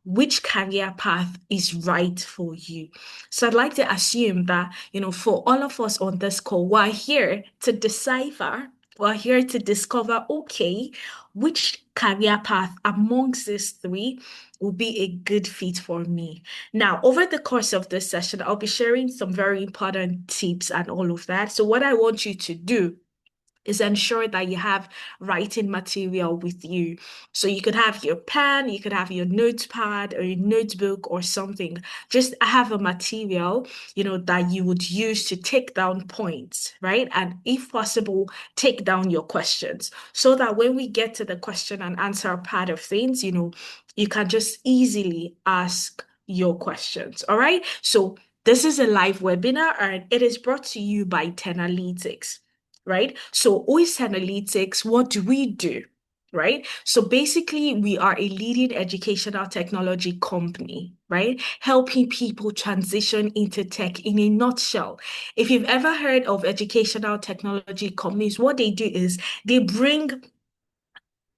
which career path is right for you. So I'd like to assume that, for all of us on this call, we're here to decipher, we're here to discover, okay, which career path amongst these three will be a good fit for me. Now, over the course of this session, I'll be sharing some very important tips and all of that. So what I want you to do is ensure that you have writing material with you. So you could have your pen, you could have your notepad or your notebook or something. Just have a material, that you would use to take down points, right? And if possible, take down your questions so that when we get to the question and answer part of things, you can just easily ask your questions. All right. So this is a live webinar and it is brought to you by Tenalytics, right? So OS Analytics, what do we do? Right? So basically, we are a leading educational technology company, right? Helping people transition into tech in a nutshell. If you've ever heard of educational technology companies, what they do is they bring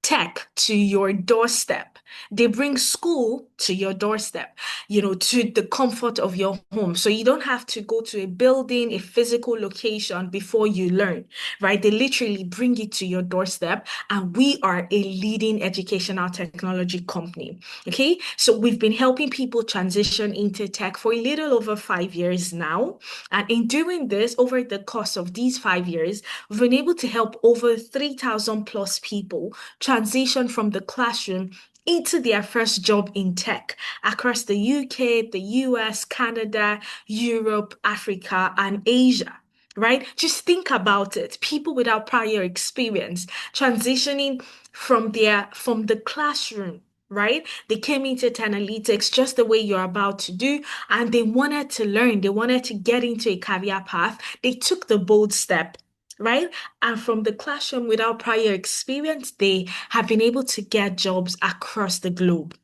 tech to your doorstep. They bring school to your doorstep, to the comfort of your home. So you don't have to go to a building, a physical location before you learn, right? They literally bring it to your doorstep. And we are a leading educational technology company. Okay. So we've been helping people transition into tech for a little over 5 years now. And in doing this, over the course of these 5 years, we've been able to help over 3,000 plus people transition from the classroom into their first job in tech across the UK, the US, Canada, Europe, Africa, and Asia. Right? Just think about it. People without prior experience transitioning from the classroom, right? They came into analytics just the way you're about to do, and they wanted to learn. They wanted to get into a career path. They took the bold step, right? And from the classroom without prior experience, they have been able to get jobs across the globe.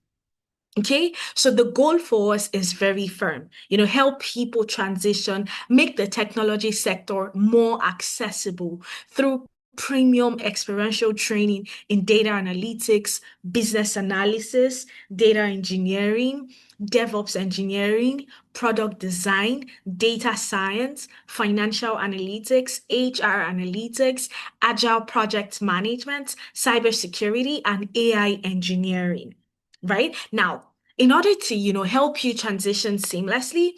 Okay, so the goal for us is very firm. Help people transition, make the technology sector more accessible through premium experiential training in data analytics, business analysis, data engineering, DevOps engineering, product design, data science, financial analytics, HR analytics, agile project management, cybersecurity, and AI engineering. Right? Now, in order to, help you transition seamlessly,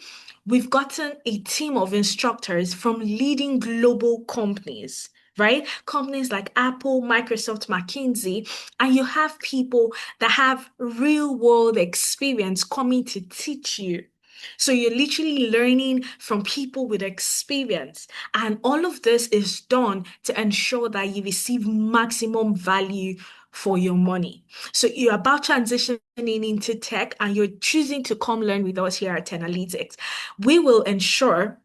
we've gotten a team of instructors from leading global companies, right? Companies like Apple, Microsoft, McKinsey, and you have people that have real world experience coming to teach you. So you're literally learning from people with experience. And all of this is done to ensure that you receive maximum value for your money. So you're about transitioning into tech and you're choosing to come learn with us here at Analytics. We will ensure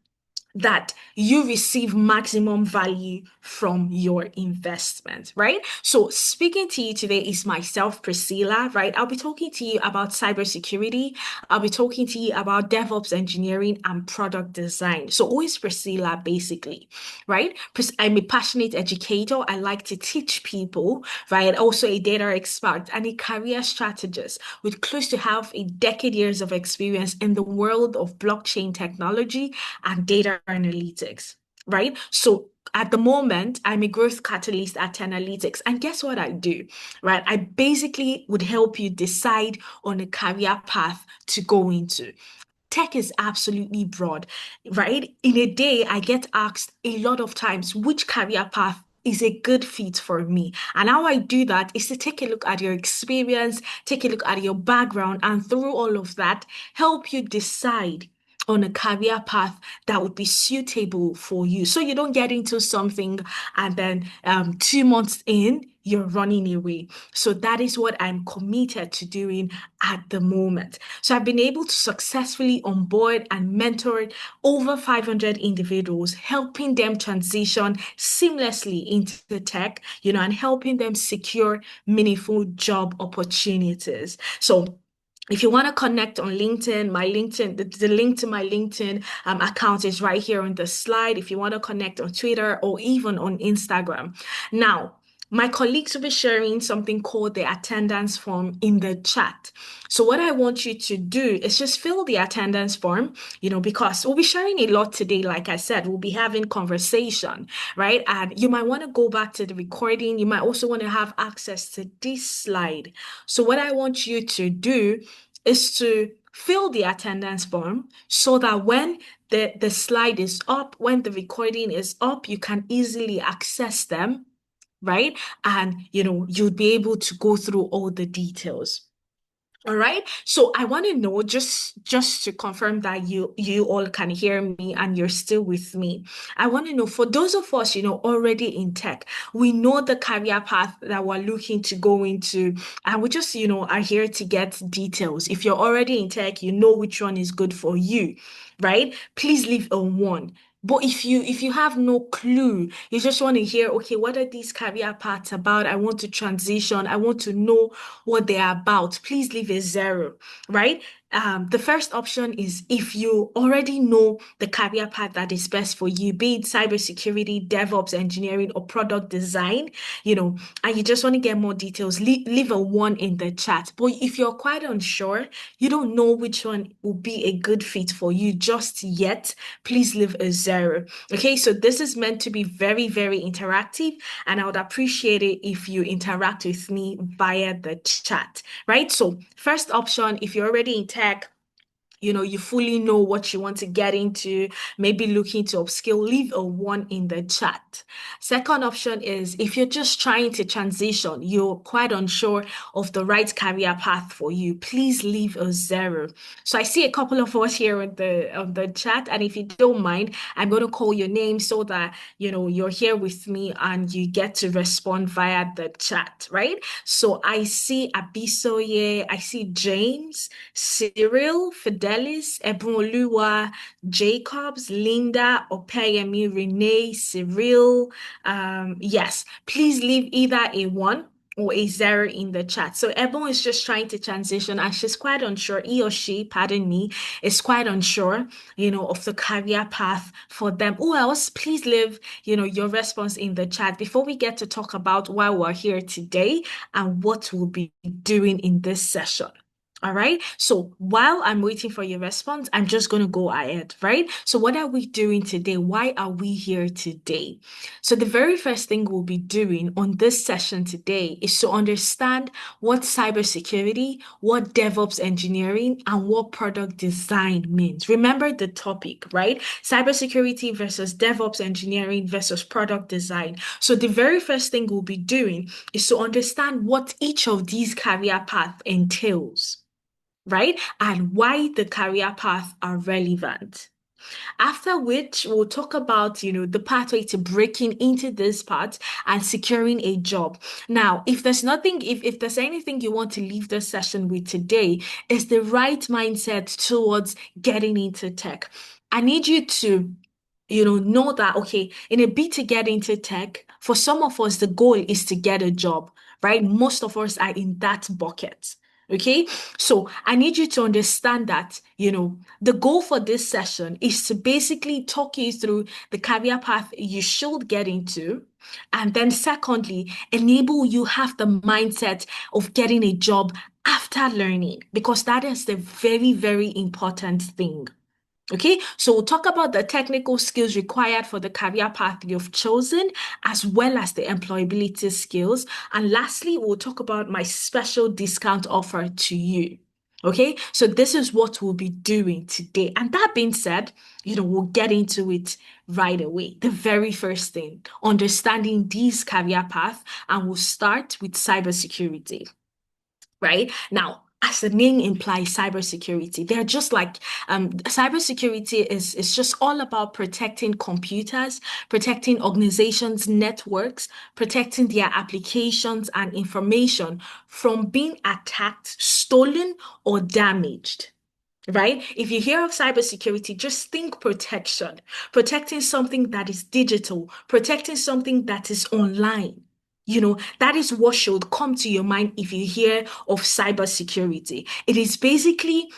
that you receive maximum value from your investment, right? So speaking to you today is myself, Priscilla, right? I'll be talking to you about cybersecurity. I'll be talking to you about DevOps engineering and product design. So always Priscilla, basically, right? I'm a passionate educator. I like to teach people, right? Also a data expert and a career strategist with close to half a decade years of experience in the world of blockchain technology and data analytics, right? So at the moment, I'm a growth catalyst at Analytics. And guess what I do, right? I basically would help you decide on a career path to go into. Tech is absolutely broad, right? In a day, I get asked a lot of times which career path is a good fit for me. And how I do that is to take a look at your experience, take a look at your background, and through all of that, help you decide on a career path that would be suitable for you. So you don't get into something and then 2 months in, you're running away. So that is what I'm committed to doing at the moment. So I've been able to successfully onboard and mentor over 500 individuals, helping them transition seamlessly into tech, and helping them secure meaningful job opportunities. So if you want to connect on LinkedIn, the link to my LinkedIn account is right here on the slide. If you want to connect on Twitter or even on Instagram. Now, My colleagues will be sharing something called the attendance form in the chat. So what I want you to do is just fill the attendance form, because we'll be sharing a lot today. Like I said, we'll be having conversation, right? And you might want to go back to the recording. You might also want to have access to this slide. So what I want you to do is to fill the attendance form so that when the slide is up, when the recording is up, you can easily access them, right? And you'd be able to go through all the details. All right. So I want to know, just to confirm that you all can hear me and you're still with me. I want to know, for those of us, already in tech, we know the career path that we're looking to go into, and we just, are here to get details. If you're already in tech, you know which one is good for you, right? Please leave a one. But if you have no clue, you just want to hear, okay, what are these career paths about? I want to transition. I want to know what they're about. Please leave a zero, right? The first option is if you already know the career path that is best for you, be it cybersecurity, DevOps engineering, or product design, and you just want to get more details, leave a one in the chat. But if you're quite unsure, you don't know which one will be a good fit for you just yet, please leave a zero. Okay, so this is meant to be very, very interactive, and I would appreciate it if you interact with me via the chat, right? So, first option, if you're already in tech, you fully know what you want to get into, maybe looking to upskill, leave a one in the chat. Second option is if you're just trying to transition, you're quite unsure of the right career path for you, please leave a zero. So I see a couple of us here on the chat, and if you don't mind, I'm going to call your name so that you're here with me and you get to respond via the chat, right? So I see Abisoye, I see James, Cyril, Fidelis, Ebunoluwa, Jacobs, Linda, Opeyemi, Renee, Cyril. Yes, please leave either a one or a zero in the chat. So Ebon is just trying to transition and she's quite unsure, he or she, pardon me, is quite unsure, of the career path for them. Who else? Please leave, your response in the chat before we get to talk about why we're here today and what we'll be doing in this session. All right. So while I'm waiting for your response, I'm just going to go ahead, right? So what are we doing today? Why are we here today? So the very first thing we'll be doing on this session today is to understand what cybersecurity, what DevOps engineering, and what product design means. Remember the topic, right? Cybersecurity versus DevOps engineering versus product design. So the very first thing we'll be doing is to understand what each of these career paths entails, right? And why the career paths are relevant. After which, we'll talk about, the pathway to breaking into this part and securing a job. Now, if there's anything you want to leave this session with today, is the right mindset towards getting into tech. I need you to know that, okay, in a bid to get into tech, for some of us, the goal is to get a job, right? Most of us are in that bucket. Okay, so I need you to understand that, the goal for this session is to basically talk you through the career path you should get into. And then secondly, enable you have the mindset of getting a job after learning, because that is the very, very important thing. Okay, so we'll talk about the technical skills required for the career path you've chosen, as well as the employability skills. And lastly, we'll talk about my special discount offer to you. Okay, so this is what we'll be doing today. And that being said, we'll get into it right away. The very first thing, understanding these career paths, and we'll start with cybersecurity, right? Now, as the name implies, cybersecurity, they're just like cybersecurity is just all about protecting computers, protecting organizations' networks, protecting their applications and information from being attacked, stolen, or damaged. Right? If you hear of cybersecurity, just think protection, protecting something that is digital, protecting something that is online. That is what should come to your mind if you hear of cybersecurity. It is basically,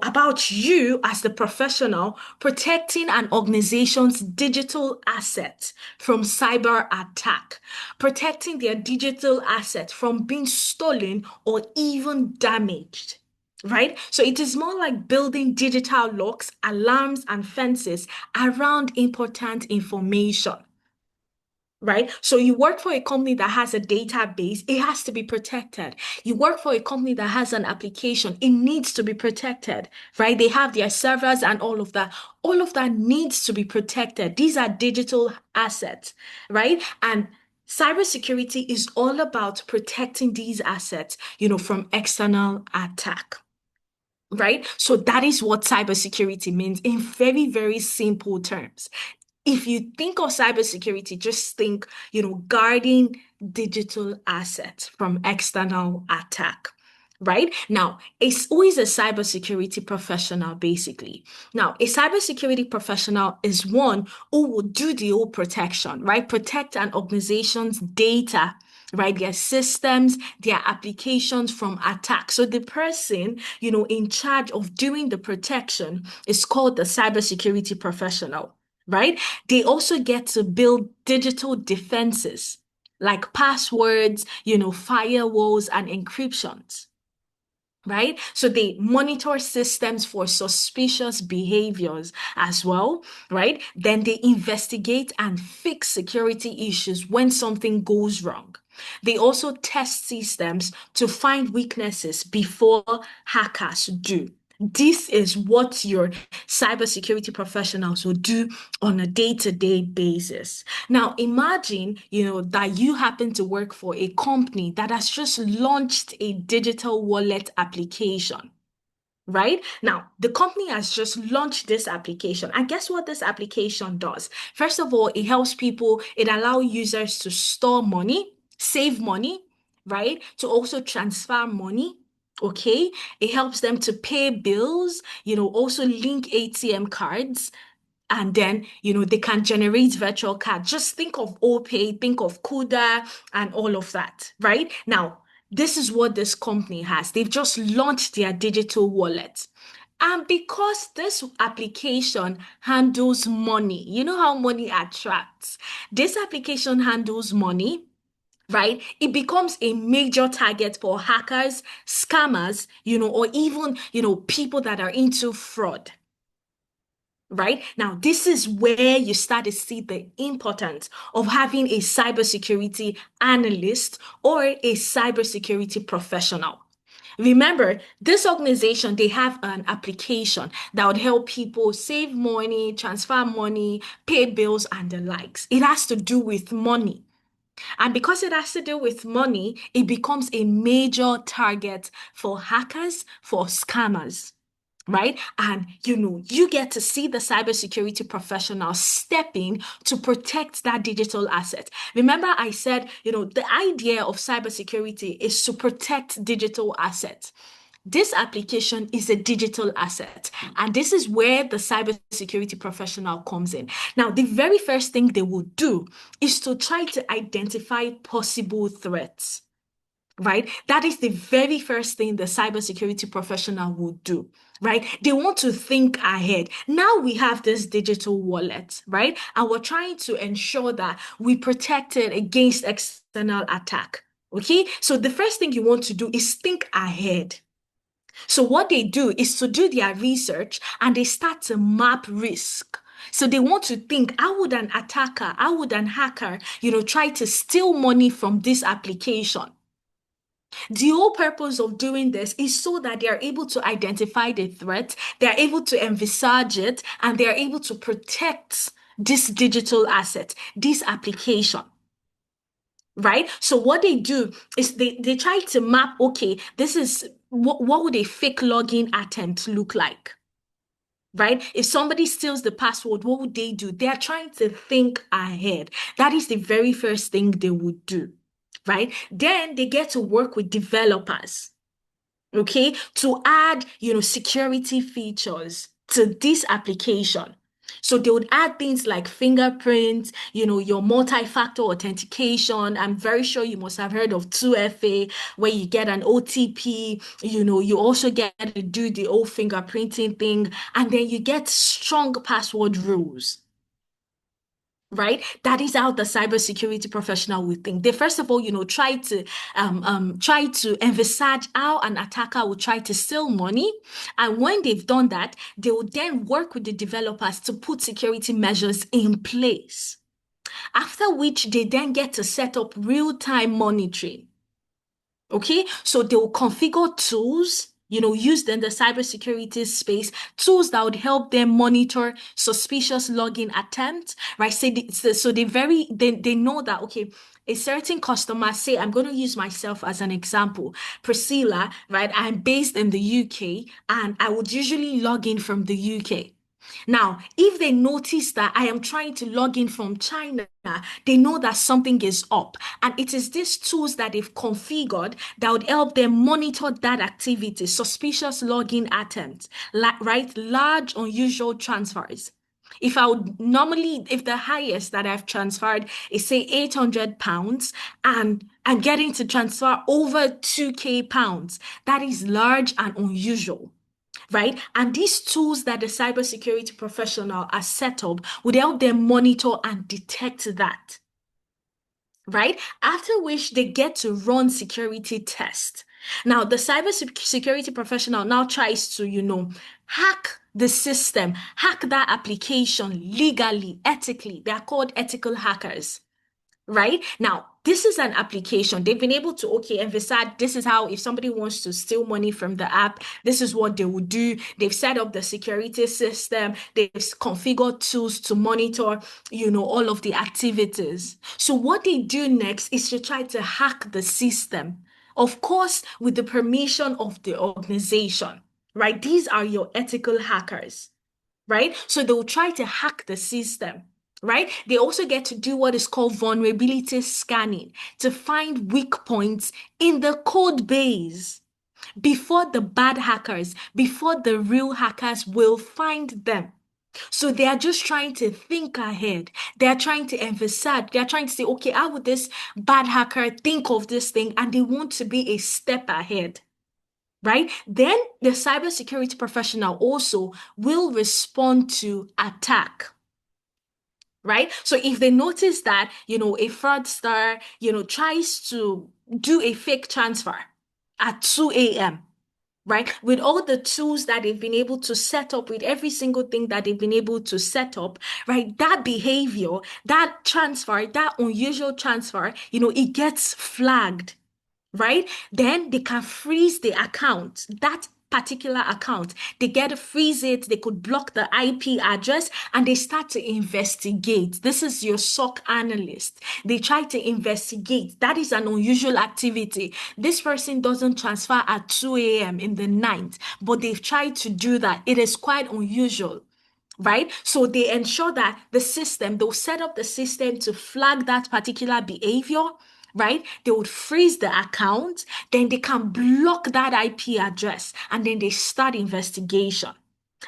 about you as the professional protecting an organization's digital assets from cyber attack, protecting their digital assets from being stolen or even damaged. Right? So it is more like building digital locks, alarms, and fences around important information. Right? So you work for a company that has a database, it has to be protected. You work for a company that has an application, it needs to be protected, right? They have their servers and all of that. All of that needs to be protected. These are digital assets, right? And cybersecurity is all about protecting these assets, from external attack. Right? So that is what cybersecurity means in very, very simple terms. If you think of cybersecurity, just think, guarding digital assets from external attack. Right? Now, it's always a cybersecurity professional, basically. Now, a cybersecurity professional is one who will do the whole protection, right? Protect an organization's data, right? Their systems, their applications from attack. So the person, in charge of doing the protection is called the cybersecurity professional, right? They also get to build digital defenses like passwords, firewalls and encryptions. Right? So they monitor systems for suspicious behaviors as well, right? Then they investigate and fix security issues when something goes wrong. They also test systems to find weaknesses before hackers do. This is what your cybersecurity professionals will do on a day-to-day basis. Now, imagine, that you happen to work for a company that has just launched a digital wallet application. Right? Now, the company has just launched this application. And guess what this application does? First of all, it helps people, it allows users to store money, save money, right? To also transfer money. Okay. It helps them to pay bills, also link ATM cards. And then, they can generate virtual cards. Just think of OPay, think of Kuda, and all of that, right? Now, this is what this company has. They've just launched their digital wallet. And because this application handles money, you know how money attracts. This application handles money, right? It becomes a major target for hackers, scammers, or even, people that are into fraud. Right? Now, this is where you start to see the importance of having a cybersecurity analyst or a cybersecurity professional. Remember, this organization, they have an application that would help people save money, transfer money, pay bills, and the likes. It has to do with money. And because it has to do with money, it becomes a major target for hackers, for scammers. Right? And you get to see the cybersecurity professional stepping to protect that digital asset. Remember, I said, the idea of cybersecurity is to protect digital assets. This application is a digital asset, and this is where the cybersecurity professional comes in. Now, the very first thing they will do is to try to identify possible threats, right? That is the very first thing the cybersecurity professional will do, right? They want to think ahead. Now we have this digital wallet, right? And we're trying to ensure that we protect it against external attack. Okay, so the first thing you want to do is think ahead. So what they do is to do their research and they start to map risk. So they want to think, how would an attacker, how would an hacker, try to steal money from this application? The whole purpose of doing this is so that they are able to identify the threat, they are able to envisage it, and they are able to protect this digital asset, this application. Right? So what they do is they try to map, okay, this is what would a fake login attempt look like? Right? If somebody steals the password, what would they do? They are trying to think ahead. That is the very first thing they would do. Right? Then they get to work with developers, okay, to add, security features to this application. So they would add things like fingerprints, your multi-factor authentication. I'm very sure you must have heard of 2FA, where you get an OTP, you also get to do the old fingerprinting thing, and then you get strong password rules. Right? That is how the cybersecurity professional will think. They first of all, try to envisage how an attacker will try to steal money. And when they've done that, they will then work with the developers to put security measures in place. After which they then get to set up real-time monitoring. Okay, so they will configure tools, used in the cybersecurity space, tools that would help them monitor suspicious login attempts, right? So they know that, okay, a certain customer, say, I'm going to use myself as an example, Priscilla, right? I'm based in the UK and I would usually log in from the UK. Now, if they notice that I am trying to log in from China, they know that something is up. And it is these tools that they've configured that would help them monitor that activity, suspicious login attempts, right? Large, unusual transfers. If the highest that I've transferred is say £800 and I'm getting to transfer over 2K pounds, that is large and unusual, right? And these tools that the cybersecurity professional has set up would help them monitor and detect that, right? After which they get to run security tests. Now, the cybersecurity professional now tries to, hack the system, hack that application legally, ethically. They are called ethical hackers. Right? Now, this is an application. They've been able to, okay, emphasize this is how, if somebody wants to steal money from the app, this is what they would do. They've set up the security system. They've configured tools to monitor, all of the activities. So what they do next is to try to hack the system. Of course, with the permission of the organization, right? These are your ethical hackers, right? So they'll try to hack the system, right? They also get to do what is called vulnerability scanning to find weak points in the code base before the bad hackers, before the real hackers will find them. So they are just trying to think ahead. They are trying to emphasize, they are trying to say, okay, how would this bad hacker think of this thing? And they want to be a step ahead, right? Then the cybersecurity professional also will respond to attack, right? So if they notice that, a fraudster, tries to do a fake transfer at 2 a.m., right? With all the tools that they've been able to set up, with every single thing that they've been able to set up, right? That behavior, that transfer, that unusual transfer, it gets flagged, right? Then they can freeze the account, that particular account. They get to freeze it, they could block the IP address, and they start to investigate. This is your SOC analyst. They try to investigate. That is an unusual activity. This person doesn't transfer at 2 a.m. in the night, but they've tried to do that. It is quite unusual, right? So they ensure that they'll set up the system to flag that particular behavior, right? They would freeze the account, then they can block that IP address, and then they start investigation.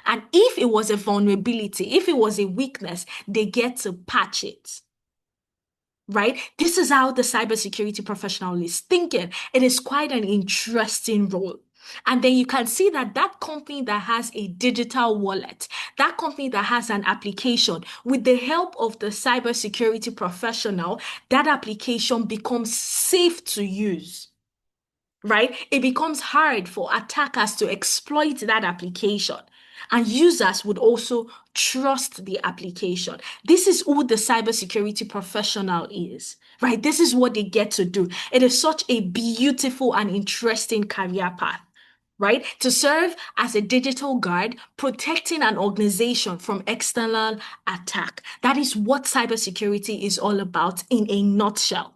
And if it was a vulnerability, if it was a weakness, they get to patch it. Right? This is how the cybersecurity professional is thinking. It is quite an interesting role. And then you can see that that company that has a digital wallet, that company that has an application, with the help of the cybersecurity professional, that application becomes safe to use, right? It becomes hard for attackers to exploit that application. And users would also trust the application. This is who the cybersecurity professional is, right? This is what they get to do. It is such a beautiful and interesting career path, right? To serve as a digital guard, protecting an organization from external attack. That is what cybersecurity is all about in a nutshell,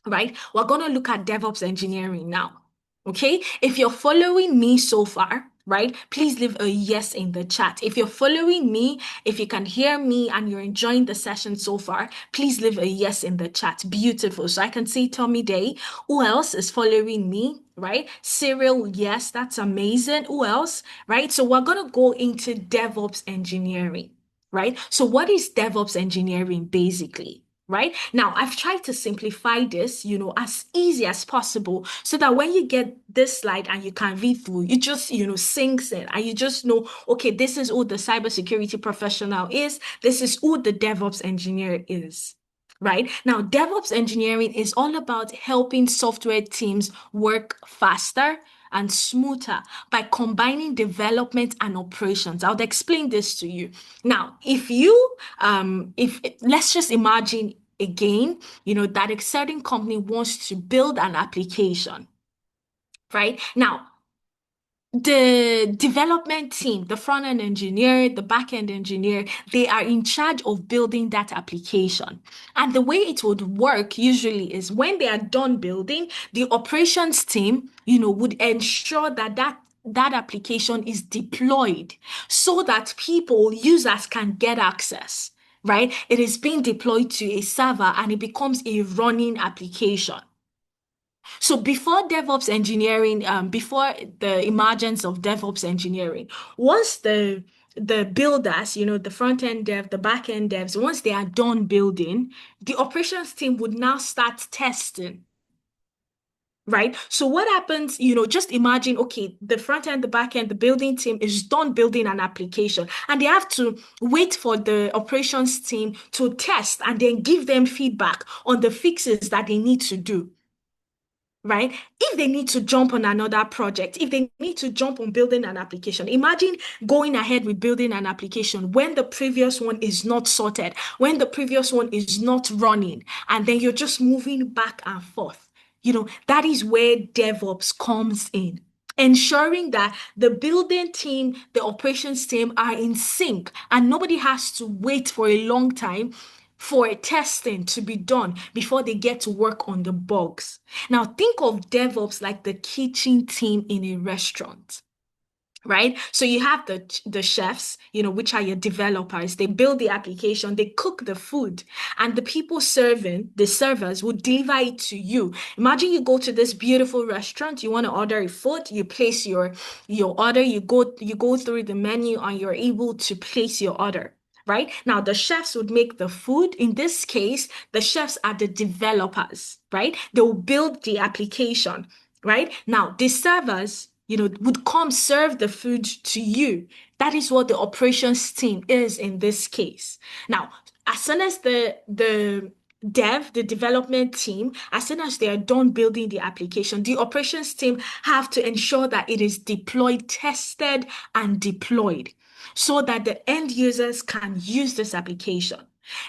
right? We're going to look at DevOps engineering now. Okay. If you're following me so far, right, please leave a yes in the chat. If you're following me, if you can hear me and you're enjoying the session so far, please leave a yes in the chat. Beautiful. So I can see Tommy Day. Who else is following me? Right? Cyril, yes, that's amazing. Who else? Right? So we're going to go into DevOps engineering. right? So what is DevOps engineering basically? Right now, I've tried to simplify this, as easy as possible so that when you get this slide and you can read through, you just, sinks in and you just know, okay, this is who the cybersecurity professional is. This is who the DevOps engineer is. Right now, DevOps engineering is all about helping software teams work faster and smoother by combining development and operations. I would explain this to you. Now, if let's just imagine again, that a certain company wants to build an application, right? Now, the development team, the front end engineer, the back end engineer, they are in charge of building that application. And the way it would work usually is when they are done building, the operations team, would ensure that application is deployed so that users can get access, right? It is being deployed to a server and it becomes a running application. So before the emergence of DevOps engineering, once the builders, the front end dev, the back end devs, once they are done building, the operations team would now start testing. Right. So what happens, just imagine, okay, the front end, the back end, the building team is done building an application and they have to wait for the operations team to test and then give them feedback on the fixes that they need to do, right? If they need to jump on another project, if they need to jump on building an application, imagine going ahead with building an application when the previous one is not sorted, when the previous one is not running, and then you're just moving back and forth. That is where DevOps comes in. Ensuring that the building team, the operations team are in sync and nobody has to wait for a long time for testing to be done before they get to work on the bugs. Now, think of DevOps like the kitchen team in a restaurant. Right? So you have the chefs, which are your developers. They build the application, they cook the food, and the people serving, the servers, will deliver it to you. Imagine you go to this beautiful restaurant, you want to order a food, you place your order, you go through the menu, and you're able to place your order. Right? Now, the chefs would make the food. In this case, the chefs are the developers, right? They will build the application, right? Now, the servers, would come serve the food to you. That is what the operations team is in this case. Now, as soon as the development team, as soon as they are done building the application, the operations team have to ensure that it is deployed, tested, and deployed so that the end users can use this application.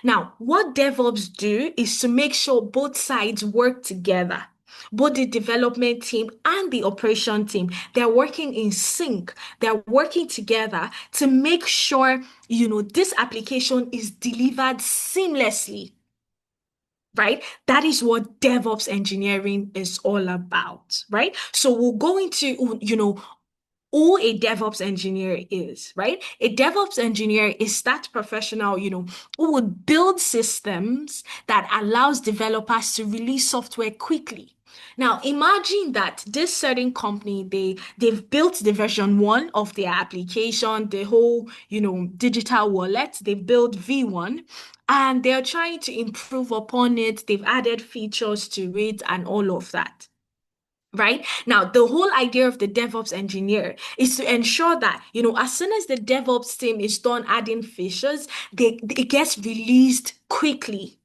Now, what DevOps do is to make sure both sides work together. Both the development team and the operation team, they're working in sync. They're working together to make sure, this application is delivered seamlessly, right? That is what DevOps engineering is all about, right? So we'll go into, who a DevOps engineer is, right? A DevOps engineer is that professional, who would build systems that allows developers to release software quickly. Now, imagine that this certain company, they've built the version 1 of their application, the whole, digital wallet. They built V1 and they're trying to improve upon it. They've added features to it and all of that. Right now, the whole idea of the DevOps engineer is to ensure that, as soon as the DevOps team is done adding features, it gets released quickly,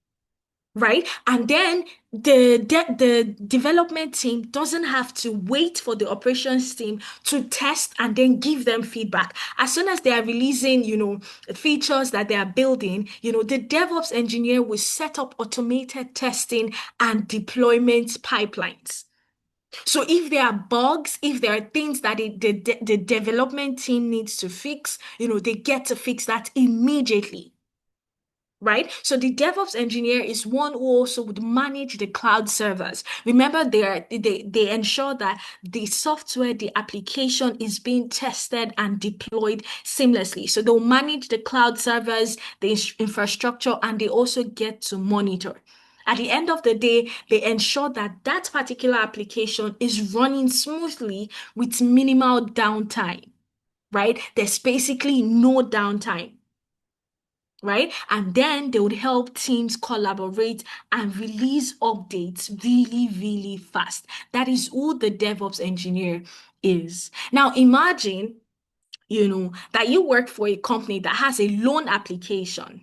right? And then the development team doesn't have to wait for the operations team to test and then give them feedback. As soon as they are releasing, features that they are building, the DevOps engineer will set up automated testing and deployment pipelines. So if there are bugs, if there are things that the development team needs to fix, they get to fix that immediately. Right? So the DevOps engineer is one who also would manage the cloud servers. Remember, they ensure that the software, the application is being tested and deployed seamlessly. So they'll manage the cloud servers, the infrastructure, and they also get to monitor. At the end of the day, they ensure that that particular application is running smoothly with minimal downtime, right? There's basically no downtime. right? And then they would help teams collaborate and release updates really, really fast. That is who the DevOps engineer is. Now, imagine, that you work for a company that has a loan application,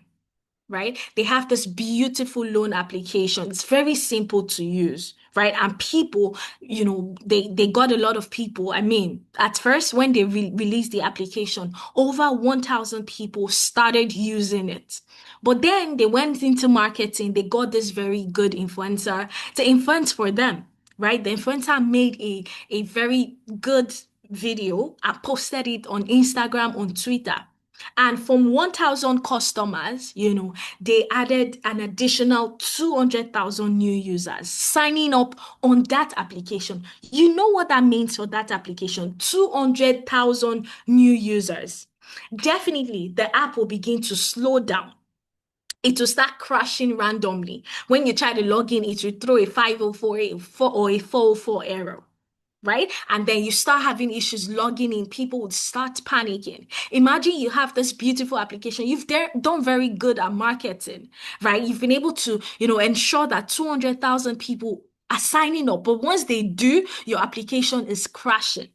right? They have this beautiful loan application. It's very simple to use, right? And people, they got a lot of people. I mean, at first, when they released the application, over 1,000 people started using it. But then they went into marketing. They got this very good influencer to influence for them, right? The influencer made a very good video and posted it on Instagram, on Twitter. And from 1,000 customers, they added an additional 200,000 new users signing up on that application. You know what that means for that application? 200,000 new users. Definitely, the app will begin to slow down. It will start crashing randomly. When you try to log in, it will throw a 504, a 4, or a 404 error, right? And then you start having issues logging in. People would start panicking. Imagine you have this beautiful application. You've done very good at marketing, right? You've been able to, ensure that 200,000 people are signing up. But once they do, your application is crashing.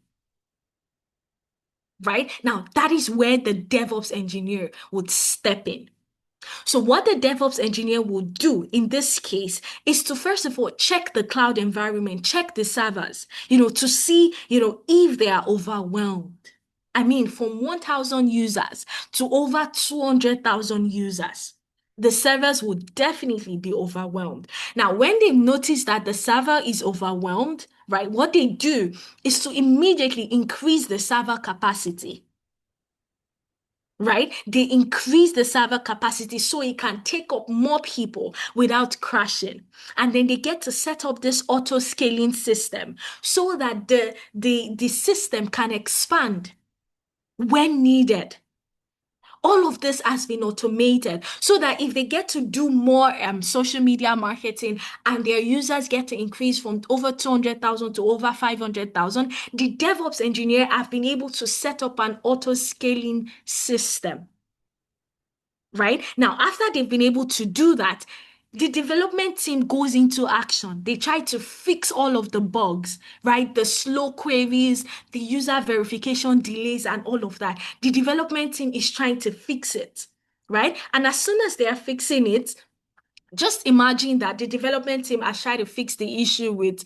Right? Now, that is where the DevOps engineer would step in. So what the DevOps engineer will do in this case is to first of all check the cloud environment, check the servers, to see, if they are overwhelmed. I mean, from 1,000 users to over 200,000 users. The servers would definitely be overwhelmed. Now, when they notice that the server is overwhelmed, right, what they do is to immediately increase the server capacity, right? They increase the server capacity so it can take up more people without crashing. And then they get to set up this auto scaling system so that the system can expand when needed. All of this has been automated so that if they get to do more social media marketing and their users get to increase from over 200,000 to over 500,000, the DevOps engineer have been able to set up an auto scaling system, right? Now, after they've been able to do that, the development team goes into action. They try to fix all of the bugs, right? The slow queries, the user verification delays, and all of that. The development team is trying to fix it, right? And as soon as they are fixing it, just imagine that the development team has tried to fix the issue with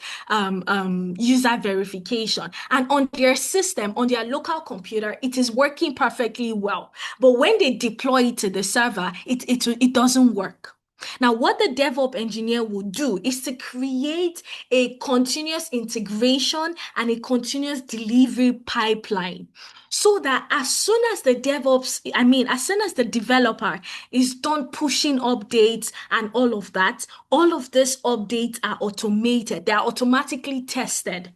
user verification. And on their system, on their local computer, it is working perfectly well. But when they deploy it to the server, it doesn't work. Now, what the DevOps engineer will do is to create a continuous integration and a continuous delivery pipeline so that as soon as the developer is done pushing updates and all of that, all of these updates are automated. They are automatically tested.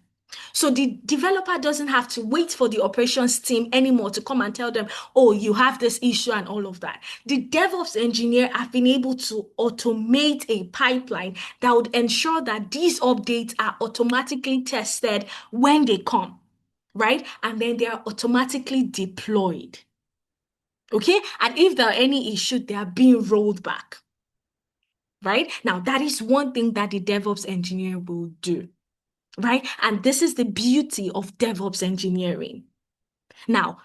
So the developer doesn't have to wait for the operations team anymore to come and tell them, oh, you have this issue and all of that. The DevOps engineer have been able to automate a pipeline that would ensure that these updates are automatically tested when they come, right? And then they are automatically deployed. Okay? And if there are any issues, they are being rolled back, right? Now, that is one thing that the DevOps engineer will do, right? And this is the beauty of DevOps engineering. Now,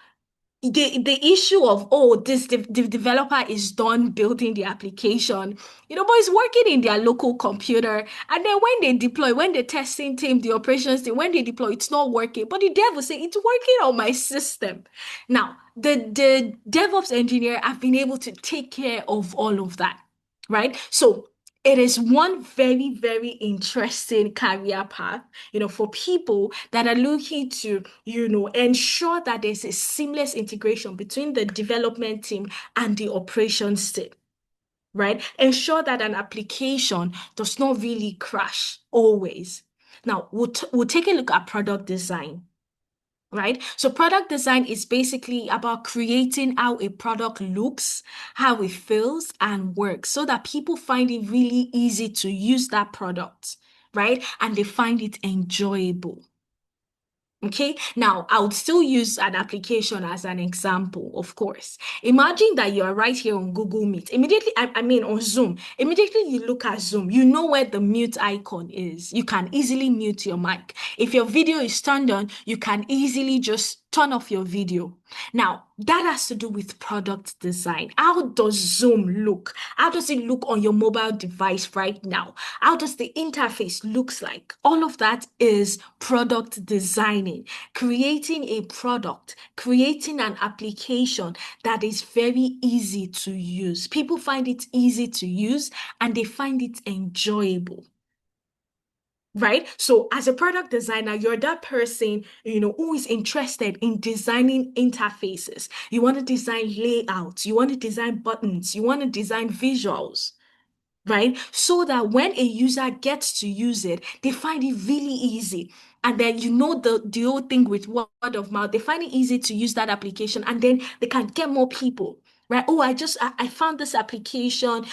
the issue of, oh, the developer is done building the application, but it's working in their local computer. And then when they deploy, when the testing team, the operations team, when they deploy, it's not working. But the dev will say, it's working on my system. Now, the DevOps engineer have been able to take care of all of that, right? So it is one very, very interesting career path, for people that are looking to, ensure that there's a seamless integration between the development team and the operations team, right? Ensure that an application does not really crash always. Now, we'll take a look at product design. Right? So product design is basically about creating how a product looks, how it feels and works so that people find it really easy to use that product, right? And they find it enjoyable. Okay, now I would still use an application as an example, of course. Imagine that you are right here on Google Meet. Immediately, I mean on Zoom. Immediately you look at Zoom, you know where the mute icon is. You can easily mute your mic. If your video is turned on, you can easily just turn off your video. Now, that has to do with product design. How does Zoom look? How does it look on your mobile device right now? How does the interface looks like? All of that is product designing, creating a product, creating an application that is very easy to use. People find it easy to use and they find it enjoyable. Right? So as a product designer, you're that person, who is interested in designing interfaces. You want to design layouts, you want to design buttons, you want to design visuals, right? So that when a user gets to use it, they find it really easy. And then the whole thing with word of mouth, they find it easy to use that application and then they can get more people. Right. Oh, I found this application,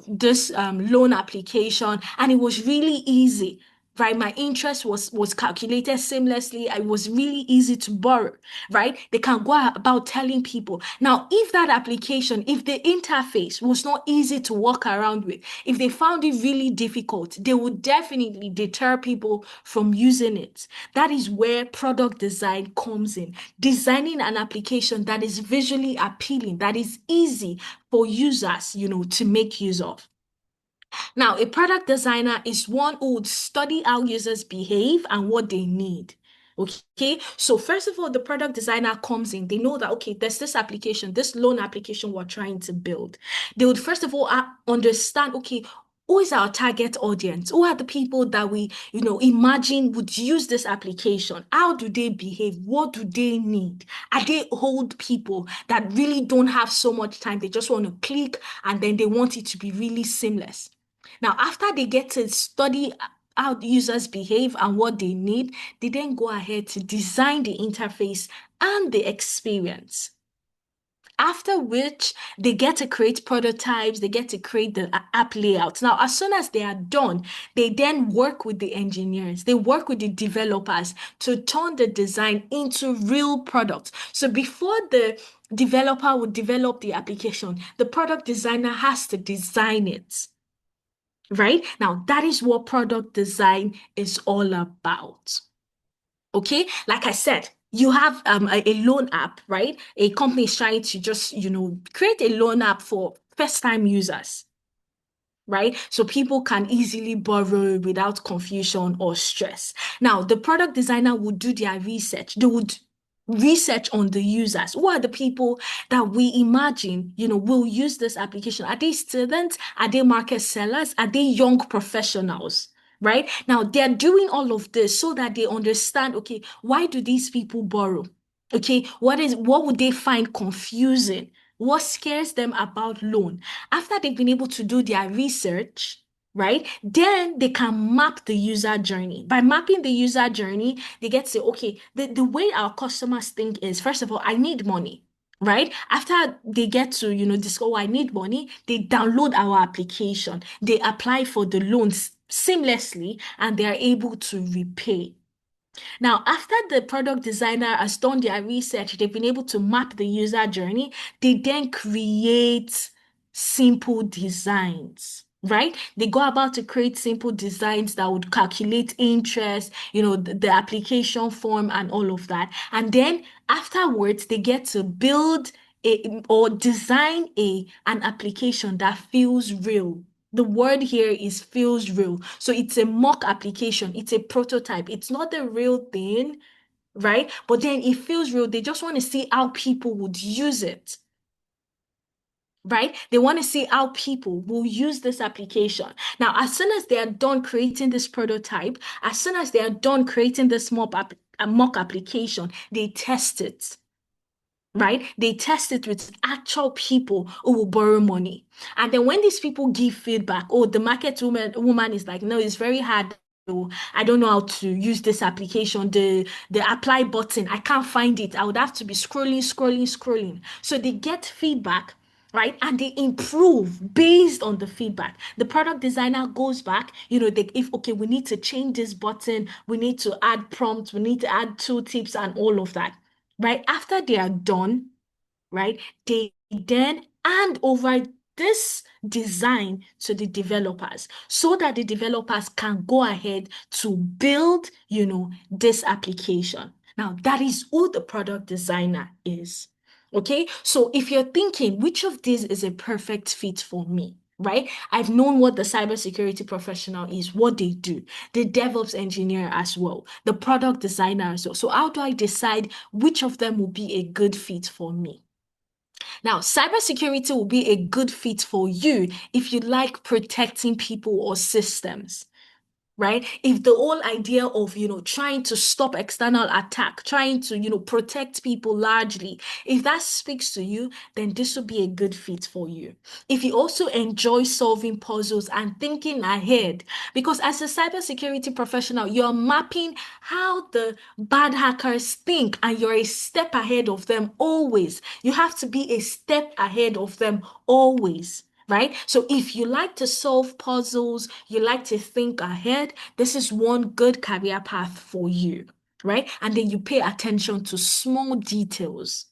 this loan application, and it was really easy. Right. My interest was calculated seamlessly. It was really easy to borrow, right? They can go about telling people. Now, if that application, if the interface was not easy to walk around with, if they found it really difficult, they would definitely deter people from using it. That is where product design comes in. Designing an application that is visually appealing, that is easy for users, to make use of. Now, a product designer is one who would study how users behave and what they need. Okay, so first of all, the product designer comes in. They know that, okay, there's this application, this loan application we're trying to build. They would first of all understand, okay, who is our target audience? Who are the people that we, imagine would use this application? How do they behave? What do they need? Are they old people that really don't have so much time? They just want to click and then they want it to be really seamless. Now, after they get to study how the users behave and what they need, they then go ahead to design the interface and the experience. After which they get to create prototypes, they get to create the app layouts. Now, as soon as they are done, they then work with the engineers, they work with the developers to turn the design into real products. So before the developer would develop the application, the product designer has to design it. Right? Now, that is what product design is all about. Okay? Like I said, you have a loan app, right? A company is trying to just, create a loan app for first-time users, right? So people can easily borrow without confusion or stress. Now, the product designer would do their research. They would research on the users. Who are the people that we imagine, will use this application? Are they students? Are they market sellers? Are they young professionals? Right? Now, they're doing all of this so that they understand, okay, why do these people borrow? Okay, what would they find confusing? What scares them about loan? After they've been able to do their research, right, then they can map the user journey. By mapping the user journey, they get to say, okay, the way our customers think is, first of all, I need money. Right? After they get to, discover I need money, they download our application. They apply for the loans seamlessly and they are able to repay. Now, after the product designer has done their research, they've been able to map the user journey, they then create simple designs. Right? They go about to create simple designs that would calculate interest, the application form and all of that. And then afterwards, they get to build or design an application that feels real. The word here is feels real. So it's a mock application, it's a prototype, it's not the real thing, right? But then it feels real. They just want to see how people would use it, right? They want to see how people will use this application. Now, as soon as they are done creating this prototype, as soon as they are done creating this mock application, they test it. Right? They test it with actual people who will borrow money. And then when these people give feedback, oh, the woman is like, no, it's very hard. I don't know how to use this application. The apply button, I can't find it. I would have to be scrolling. So they get feedback right? And they improve based on the feedback. The product designer goes back, if okay, we need to change this button, we need to add prompts, we need to add tooltips and all of that, right? After they are done, right? They then hand over this design to the developers so that the developers can go ahead to build, this application. Now, that is who the product designer is. Okay, so if you're thinking which of these is a perfect fit for me, right? I've known what the cybersecurity professional is, what they do, the DevOps engineer as well, the product designer as well. So, how do I decide which of them will be a good fit for me? Now, cybersecurity will be a good fit for you if you like protecting people or systems, right? If the whole idea of, trying to stop external attack, trying to, protect people largely, if that speaks to you, then this will be a good fit for you. If you also enjoy solving puzzles and thinking ahead, because as a cybersecurity professional, you're mapping how the bad hackers think and you're a step ahead of them always. You have to be a step ahead of them always, right? So if you like to solve puzzles, you like to think ahead, this is one good career path for you, right? And then you pay attention to small details.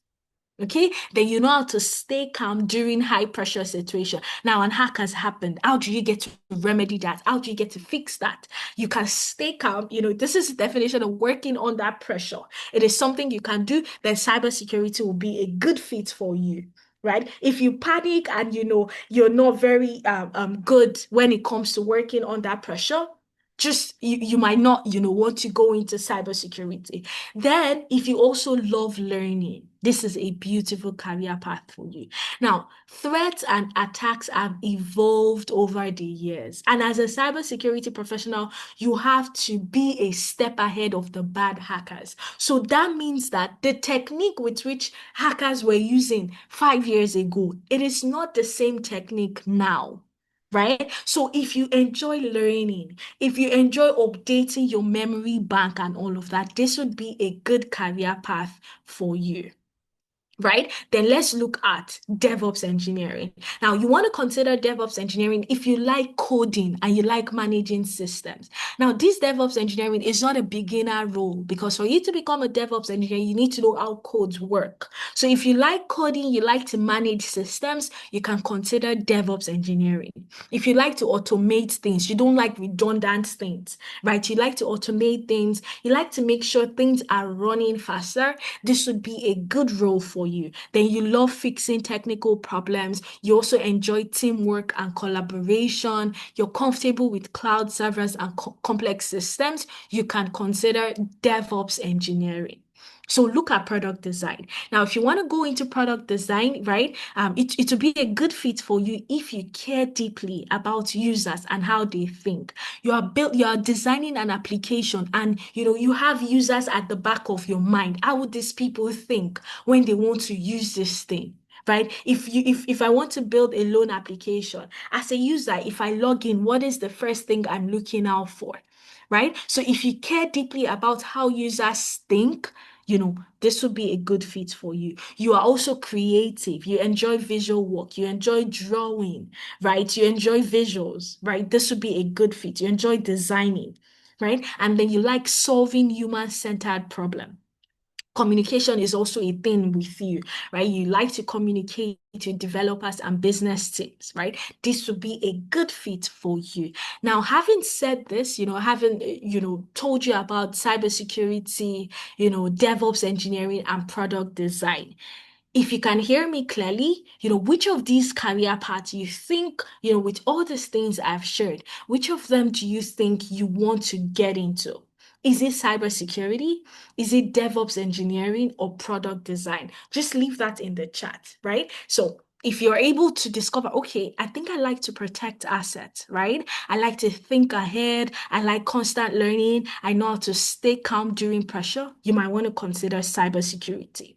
Okay, then you know how to stay calm during high pressure situation. Now, an hack has happened. How do you get to remedy that? How do you get to fix that? You can stay calm. This is the definition of working under pressure. It is something you can do. Then cybersecurity will be a good fit for you. Right? If you panic and you're not very good when it comes to working under pressure, just you might not want to go into cybersecurity. Then, if you also love learning, this is a beautiful career path for you. Now, threats and attacks have evolved over the years. And as a cybersecurity professional, you have to be a step ahead of the bad hackers. So that means that the technique with which hackers were using 5 years ago, it is not the same technique now. Right? So if you enjoy learning, if you enjoy updating your memory bank and all of that, this would be a good career path for you, right? Then let's look at DevOps engineering. Now, you want to consider DevOps engineering if you like coding and you like managing systems. Now, this DevOps engineering is not a beginner role because for you to become a DevOps engineer, you need to know how codes work. So if you like coding, you like to manage systems, you can consider DevOps engineering. If you like to automate things, you don't like redundant things, right? You like to automate things, you like to make sure things are running faster, this would be a good role for you. Then you love fixing technical problems. You also enjoy teamwork and collaboration. You're comfortable with cloud servers and complex systems. You can consider DevOps engineering. So look at product design. Now, if you want to go into product design, right, it will be a good fit for you if you care deeply about users and how they think. You are designing an application and you have users at the back of your mind. How would these people think when they want to use this thing? Right? If I want to build a loan application as a user, if I log in, what is the first thing I'm looking out for? Right? So if you care deeply about how users think, this would be a good fit for you. You are also creative. You enjoy visual work. You enjoy drawing, right? You enjoy visuals, right? This would be a good fit. You enjoy designing, right? And then you like solving human-centered problem. Communication is also a thing with you, right? You like to communicate to developers and business teams, right? This would be a good fit for you. Now, having said this, having, told you about cybersecurity, DevOps engineering and product design. If you can hear me clearly, which of these career paths you think, with all these things I've shared, which of them do you think you want to get into? Is it cybersecurity? Is it DevOps engineering or product design? Just leave that in the chat, right? So if you're able to discover, okay, I think I like to protect assets, right? I like to think ahead. I like constant learning. I know how to stay calm during pressure. You might want to consider cybersecurity,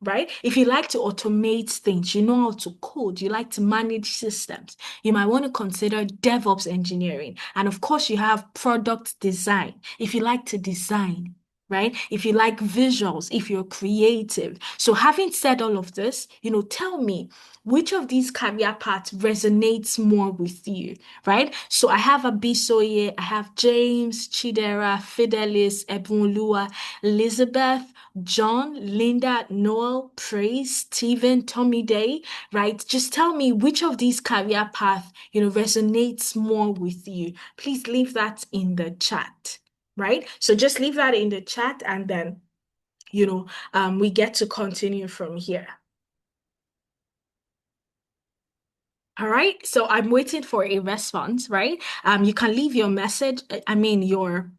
right? If you like to automate things, you know how to code, you like to manage systems, you might want to consider DevOps engineering. And of course, you have product design. If you like to design, right? If you like visuals, if you're creative. So having said all of this, tell me which of these career paths resonates more with you, right? So I have Abisoye, I have James, Chidera, Fidelis, Ebunlua, Elizabeth, John, Linda, Noel, Praise, Stephen, Tommy Day, right? Just tell me which of these career paths, resonates more with you. Please leave that in the chat, right? So just leave that in the chat and then, we get to continue from here. All right. So I'm waiting for a response, right? You can leave your message, I mean, your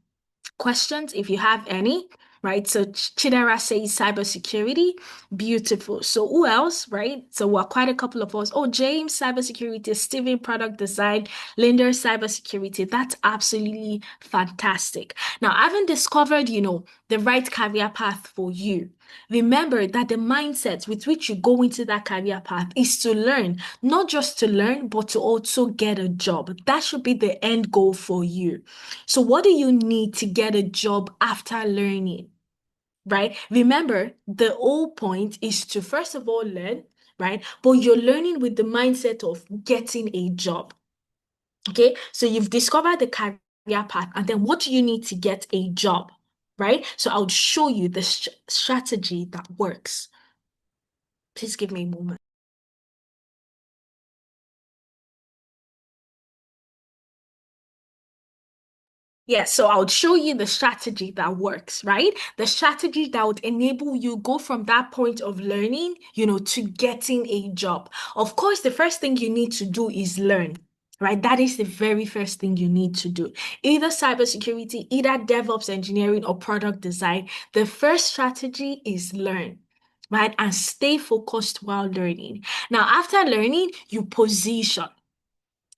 questions if you have any, right? So Chidera says cybersecurity, beautiful. So who else, right? So we're quite a couple of us. Oh, James, cybersecurity, Steven, product design, Linda, cybersecurity. That's absolutely fantastic. Now, I haven't discovered, the right career path for you. Remember that the mindset with which you go into that career path is to learn, not just to learn, but to also get a job. That should be the end goal for you. So, what do you need to get a job after learning? Right? Remember, the whole point is to first of all learn, right? But you're learning with the mindset of getting a job. Okay, so you've discovered the career path, and then what do you need to get a job? Right? So I'll show you the strategy that works. Please give me a moment. Yeah, so I would show you the strategy that works, right? The strategy that would enable you go from that point of learning, to getting a job. Of course, the first thing you need to do is learn, right? That is the very first thing you need to do. Either cybersecurity, either DevOps engineering or product design. The first strategy is learn. Right? And stay focused while learning. Now, after learning, you position.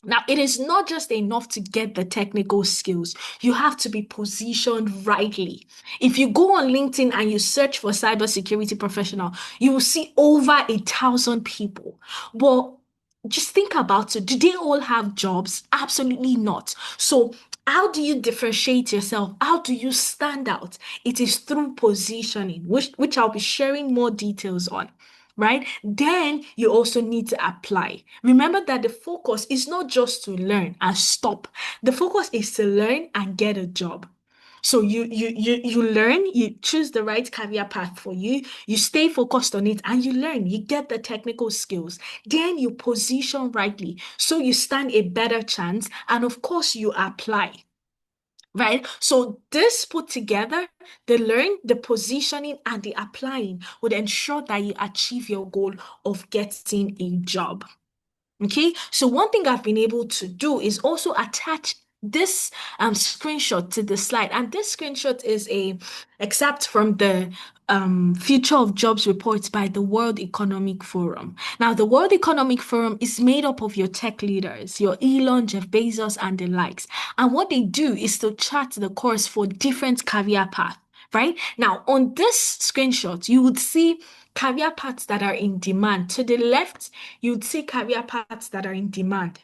Now, it is not just enough to get the technical skills. You have to be positioned rightly. If you go on LinkedIn and you search for cybersecurity professional, you will see over 1,000 people. Well, just think about it. Do they all have jobs? Absolutely not. So, how do you differentiate yourself? How do you stand out? It is through positioning, which I'll be sharing more details on, right? Then you also need to apply. Remember that the focus is not just to learn and stop. The focus is to learn and get a job. So you learn, you choose the right career path for you, you stay focused on it and you learn, you get the technical skills. Then you position rightly so you stand a better chance and of course you apply. Right? So this put together, the learn, the positioning, and the applying would ensure that you achieve your goal of getting a job. Okay, so one thing I've been able to do is also attach this screenshot to the slide, and this screenshot is a excerpt from the Future of Jobs reports by the World Economic Forum. Now, the World Economic Forum is made up of your tech leaders, your Elon, Jeff Bezos, and the likes. And what they do is to chart the course for different career paths. Right now, on this screenshot, you would see career paths that are in demand. To the left, you'd see career paths that are in demand.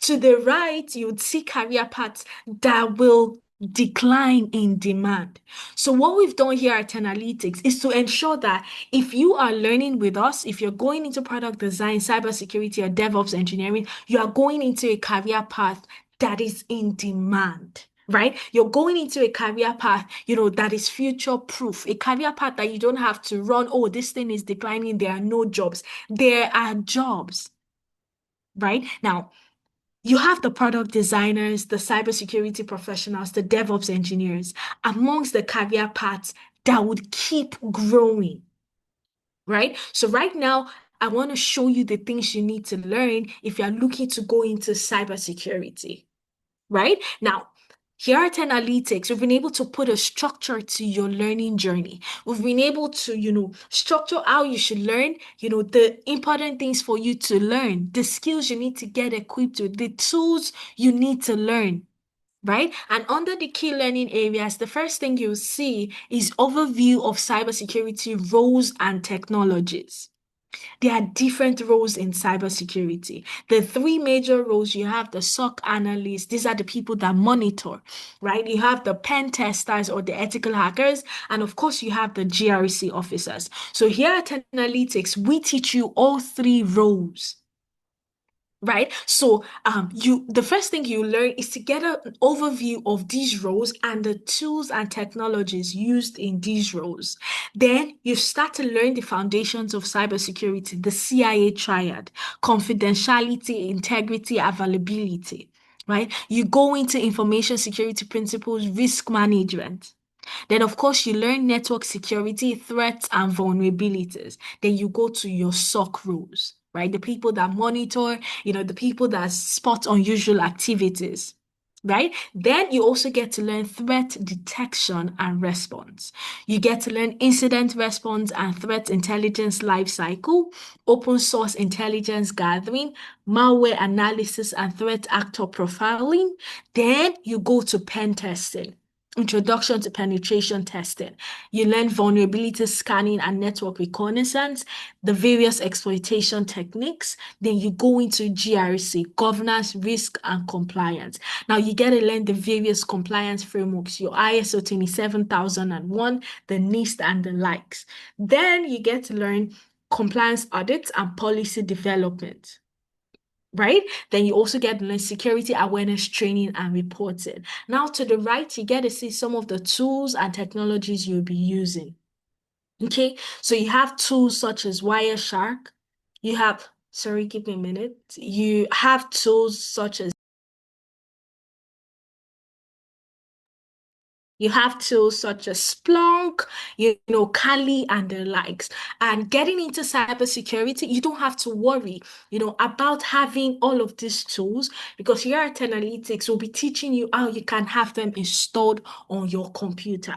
To the right, you would see career paths that will decline in demand. So what we've done here at Analytics is to ensure that if you are learning with us, if you're going into product design, cybersecurity, or DevOps engineering, you are going into a career path that is in demand. Right? You're going into a career path, that is future proof, a career path that you don't have to run. Oh, this thing is declining. There are no jobs. There are jobs, right? Now, you have the product designers, the cybersecurity professionals, the DevOps engineers amongst the career paths that would keep growing, right? So right now, I want to show you the things you need to learn if you're looking to go into cybersecurity, right? Now, here at Analytics, we've been able to put a structure to your learning journey. We've been able to, structure how you should learn, the important things for you to learn, the skills you need to get equipped with, the tools you need to learn, right? And under the key learning areas, the first thing you'll see is overview of cybersecurity roles and technologies. There are different roles in cybersecurity. The three major roles you have: the SOC analysts, these are the people that monitor, right? You have the pen testers or the ethical hackers, and of course, you have the GRC officers. So here at Analytics, we teach you all three roles. Right. So you the first thing you learn is to get an overview of these roles and the tools and technologies used in these roles. Then you start to learn the foundations of cybersecurity, the CIA triad: confidentiality, integrity, availability. Right? You go into information security principles, risk management. Then, of course, you learn network security, threats, and vulnerabilities. Then you go to your SOC rules, right? The people that monitor, the people that spot unusual activities, right? Then you also get to learn threat detection and response. You get to learn incident response and threat intelligence lifecycle, open source intelligence gathering, malware analysis and threat actor profiling. Then you go to pen testing. Introduction to penetration testing. You learn vulnerability scanning and network reconnaissance, the various exploitation techniques. Then you go into GRC, governance, risk, and compliance. Now you get to learn the various compliance frameworks, your ISO 27001, the NIST, and the likes. Then you get to learn compliance audits and policy development, right? Then you also get the security awareness training and reporting. Now to the right, you get to see some of the tools and technologies you'll be using. Okay, so you have tools such as Wireshark. You have, sorry, give me a minute. You have tools such as You have tools such as Splunk, Kali, and the likes. And getting into cybersecurity, you don't have to worry, about having all of these tools, because here at Analytics, we'll be teaching you how you can have them installed on your computer.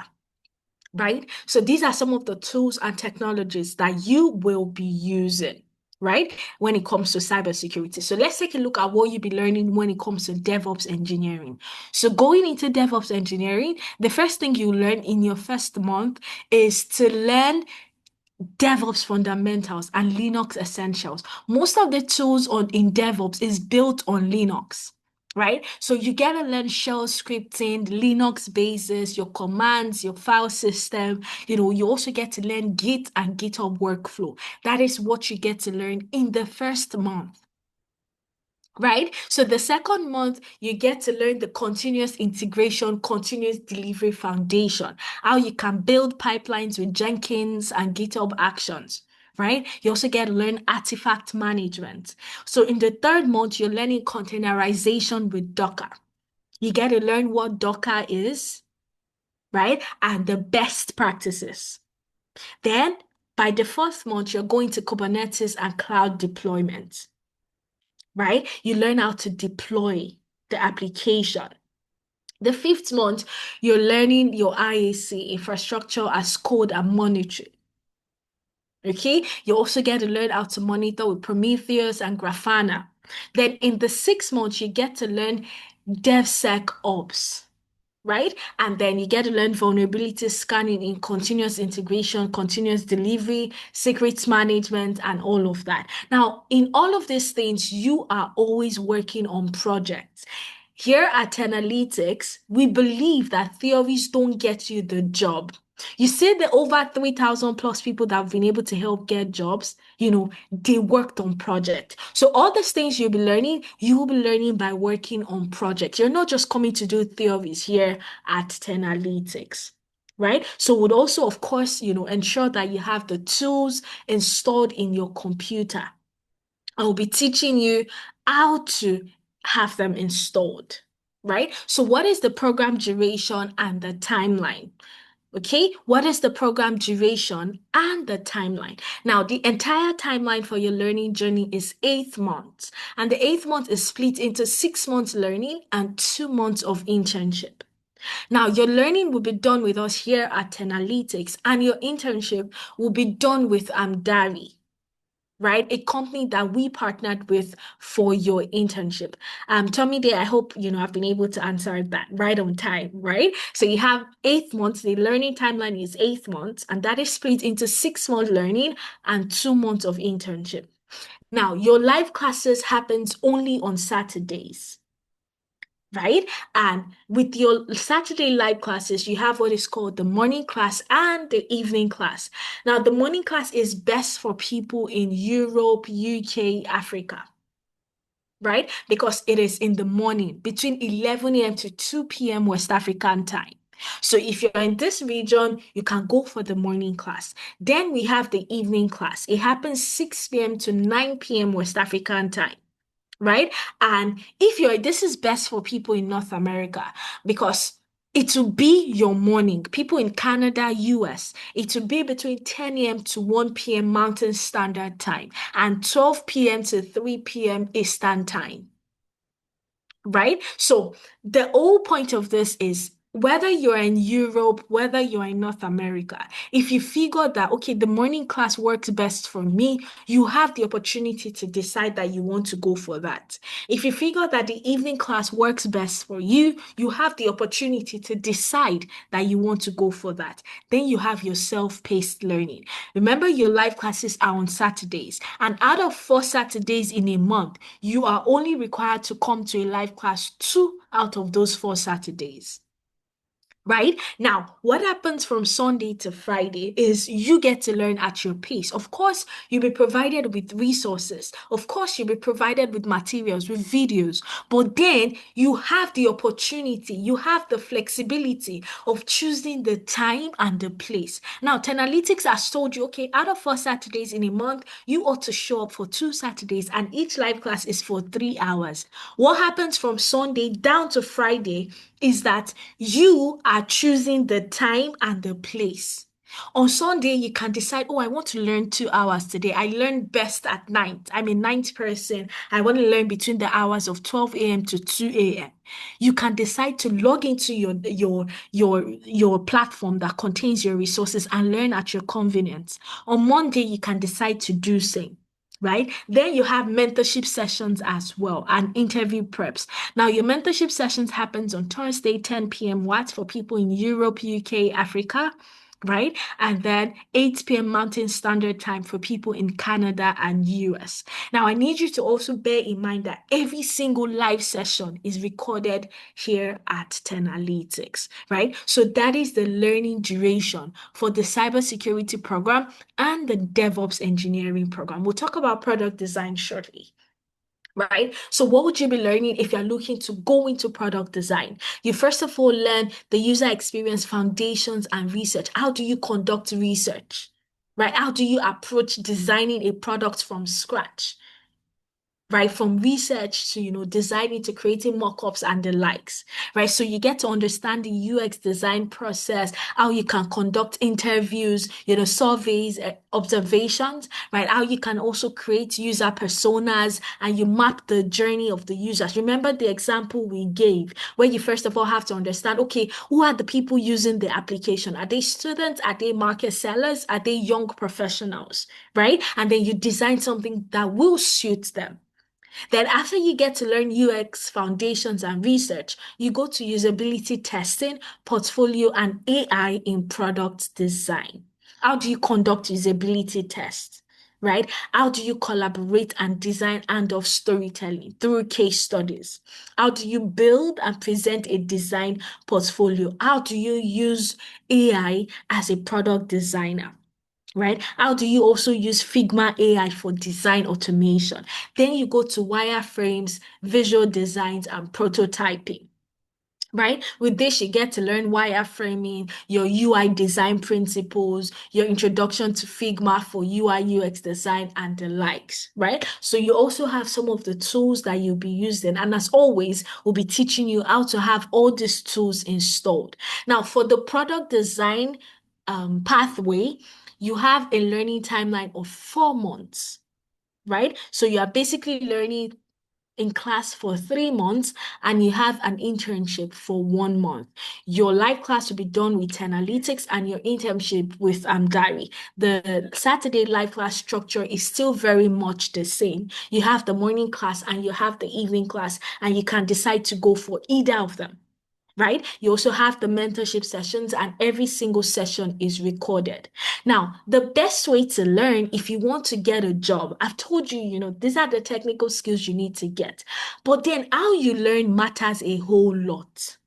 Right? So these are some of the tools and technologies that you will be using, right? When it comes to cybersecurity. So let's take a look at what you'll be learning when it comes to DevOps engineering. So going into DevOps engineering, the first thing you learn in your first month is to learn DevOps fundamentals and Linux essentials. Most of the tools in DevOps is built on Linux, right? So you get to learn shell scripting, Linux bases, your commands, your file system. You also get to learn Git and GitHub workflow. That is what you get to learn in the first month. Right? So the second month, you get to learn the continuous integration, continuous delivery foundation, how you can build pipelines with Jenkins and GitHub Actions. Right? You also get to learn artifact management. So in the third month, you're learning containerization with Docker. You get to learn what Docker is, right? And the best practices. Then by the fourth month, you're going to Kubernetes and cloud deployment, right? You learn how to deploy the application. The fifth month, you're learning your IAC, infrastructure as code and monitoring. Okay, you also get to learn how to monitor with Prometheus and Grafana. Then in the 6 months, you get to learn DevSecOps, right? And then you get to learn vulnerability scanning in continuous integration, continuous delivery, secrets management, and all of that. Now, in all of these things, you are always working on projects. Here at Analytics, we believe that theories don't get you the job. You see the over 3,000 plus people that have been able to help get jobs, they worked on projects. So all these things you'll be learning, you will be learning by working on projects. You're not just coming to do theories here at Analytics. Right? So would also, of course, ensure that you have the tools installed in your computer. I will be teaching you how to have them installed, right? So what is the program duration and the timeline? Okay, what is the program duration and the timeline? Now, the entire timeline for your learning journey is 8 months, and the 8 month is split into 6 months learning and 2 months of internship. Now, your learning will be done with us here at Analytics, and your internship will be done with Amdari. right? A company that we partnered with for your internship. Tommy Day, I hope I've been able to answer that right on time, right? So you have 8 months, the learning timeline is 8 months, and that is split into 6 months learning and 2 months of internship. Now, your live classes happens only on Saturdays, right? And with your Saturday live classes, you have what is called the morning class and the evening class. Now, the morning class is best for people in Europe, UK, Africa, right? Because it is in the morning between 11 a.m. to 2 p.m. West African time. So if you're in this region, you can go for the morning class. Then we have the evening class. It happens 6 p.m. to 9 p.m. West African time, right? And if you're, this is best for people in North America because it will be your morning. People in Canada, US, it will be between 10 a.m. to 1 p.m. Mountain Standard Time and 12 p.m. to 3 p.m. Eastern Time, right? So the whole point of this is whether you're in Europe, whether you're in North America, if you figure that, okay, the morning class works best for me, you have the opportunity to decide that you want to go for that. If you figure that the evening class works best for you, you have the opportunity to decide that you want to go for that. Then you have your self-paced learning. Remember, your live classes are on Saturdays, and out of 4 Saturdays in a month, you are only required to come to a live class 2 out of those 4 Saturdays. Right? Now, what happens from Sunday to Friday is you get to learn at your pace. Of course, you'll be provided with resources. Of course, you'll be provided with materials, with videos. But then you have the opportunity, you have the flexibility of choosing the time and the place. Now, Tenalytics has told you, okay, out of 4 Saturdays in a month, you ought to show up for 2 Saturdays, and each live class is for 3 hours. What happens from Sunday down to Friday is that you are choosing the time and the place. On Sunday, you can decide, oh, I want to learn 2 hours today. I learn best at night. I'm a night person. I want to learn between the hours of 12 a.m. to 2 a.m. You can decide to log into your platform that contains your resources and learn at your convenience. On Monday, you can decide to do same. Right? Then you have mentorship sessions as well and interview preps. Now, your mentorship sessions happens on Thursday, 10 p.m. What for people in Europe, UK, Africa, right? And then 8 p.m. Mountain Standard Time for people in Canada and US. Now, I need you to also bear in mind that every single live session is recorded here at Tenalytics, right? So that is the learning duration for the cybersecurity program and the DevOps engineering program. We'll talk about product design shortly. Right? So, what would you be learning if you're looking to go into product design? You first of all learn the user experience foundations and research. How do you conduct research? Right? How do you approach designing a product from scratch? Right, from research to designing to creating mock-ups and the likes, right? So you get to understand the UX design process, how you can conduct interviews, surveys, observations, right? How you can also create user personas and you map the journey of the users. Remember the example we gave where you first of all have to understand, okay, who are the people using the application? Are they students? Are they market sellers? Are they young professionals, right? And then you design something that will suit them. Then after you get to learn UX foundations and research, you go to usability testing, portfolio, and AI in product design. How do you conduct usability tests? Right? How do you collaborate and design and/of storytelling through case studies? How do you build and present a design portfolio? How do you use AI as a product designer? Right? How do you also use Figma AI for design automation? Then you go to wireframes, visual designs, and prototyping. Right? With this, you get to learn wireframing, your UI design principles, your introduction to Figma for UI UX design, and the likes. Right? So you also have some of the tools that you'll be using. And as always, we'll be teaching you how to have all these tools installed. Now, for the product design pathway, you have a learning timeline of 4 months, right? So you are basically learning in class for 3 months and you have an internship for 1 month. Your live class will be done with analytics and your internship with Diary. The Saturday live class structure is still very much the same. You have the morning class and you have the evening class, and you can decide to go for either of them. Right? You also have the mentorship sessions, and every single session is recorded. Now, the best way to learn if you want to get a job, I've told you, these are the technical skills you need to get. But then how you learn matters a whole lot.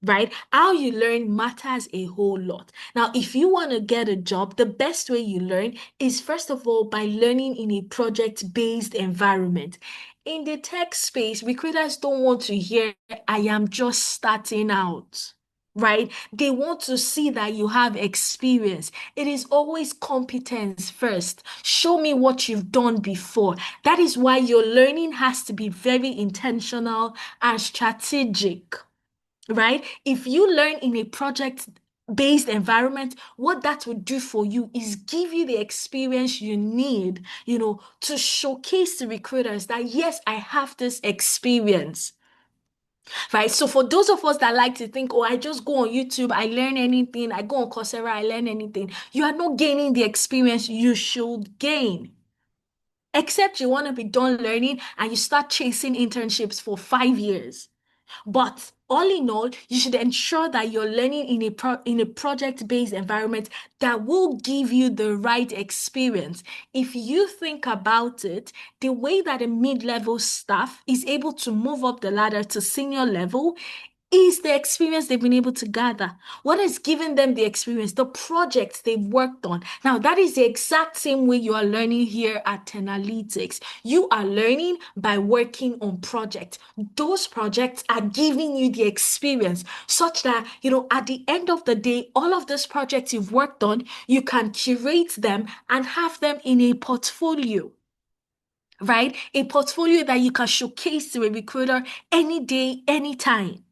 Right? How you learn matters a whole lot. Now, if you want to get a job, the best way you learn is first of all by learning in a project-based environment. In the tech space, recruiters don't want to hear, I am just starting out. Right? They want to see that you have experience. It is always competence first. Show me what you've done before. That is why your learning has to be very intentional and strategic. Right? If you learn in a project based environment, what that will do for you is give you the experience you need, to showcase to recruiters that yes, I have this experience. Right. So for those of us that like to think, oh, I just go on YouTube, I learn anything, I go on Coursera, I learn anything, you are not gaining the experience you should gain. Except you want to be done learning and you start chasing internships for 5 years. But all in all, you should ensure that you're learning in a project-based environment that will give you the right experience. If you think about it, the way that a mid-level staff is able to move up the ladder to senior level is the experience they've been able to gather. What has given them the experience? The projects they've worked on. Now, that is the exact same way you are learning here at Tenalytics. You are learning by working on projects. Those projects are giving you the experience such that, at the end of the day, all of these projects you've worked on, you can curate them and have them in a portfolio. Right? A portfolio that you can showcase to a recruiter any day, anytime.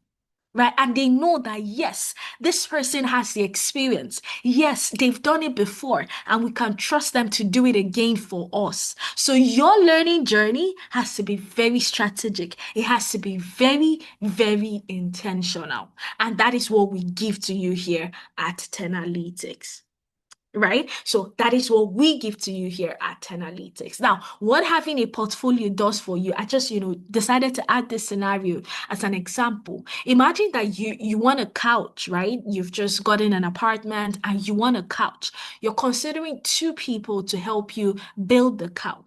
Right? And they know that, yes, this person has the experience. Yes, they've done it before, and we can trust them to do it again for us. So your learning journey has to be very strategic. It has to be very, very intentional. And that is what we give to you here at Tenalytics. Right? So that is what we give to you here at Tenalytics. Now, what having a portfolio does for you, I just, decided to add this scenario as an example. Imagine that you want a couch, right? You've just gotten an apartment and you want a couch. You're considering two people to help you build the couch.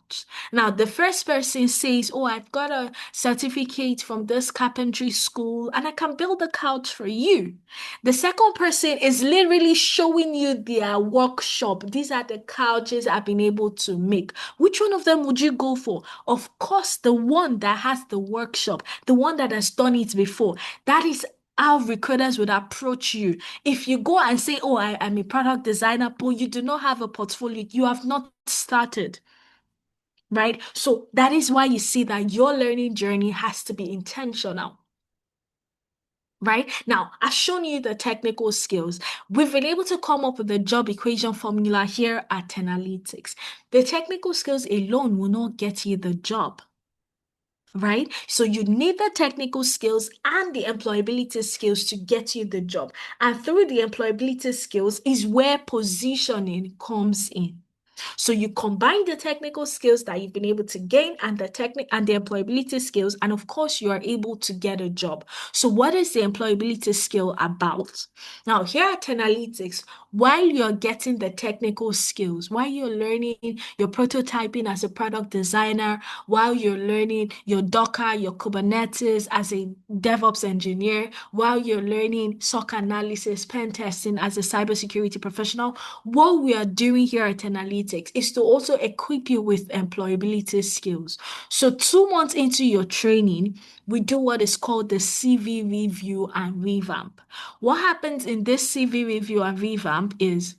Now, the first person says, oh, I've got a certificate from this carpentry school and I can build the couch for you. The second person is literally showing you their workshop. These are the couches I've been able to make. Which one of them would you go for? Of course, the one that has the workshop, the one that has done it before. That is how recruiters would approach you. If you go and say, oh, I'm a product designer, but you do not have a portfolio, you have not started. Right? So that is why you see that your learning journey has to be intentional. Right? Now, I've shown you the technical skills. We've been able to come up with the job equation formula here at Tenalytics. The technical skills alone will not get you the job. Right? So you need the technical skills and the employability skills to get you the job. And through the employability skills is where positioning comes in. So you combine the technical skills that you've been able to gain and the employability skills, and of course you are able to get a job. So what is the employability skill about? Now, here at Tenalytics, while you're getting the technical skills, while you're learning your prototyping as a product designer, while you're learning your Docker, your Kubernetes as a DevOps engineer, while you're learning SOC analysis, pen testing as a cybersecurity professional, what we are doing here at Analytics is to also equip you with employability skills. So 2 months into your training, we do what is called the CV review and revamp. What happens in this CV review and revamp is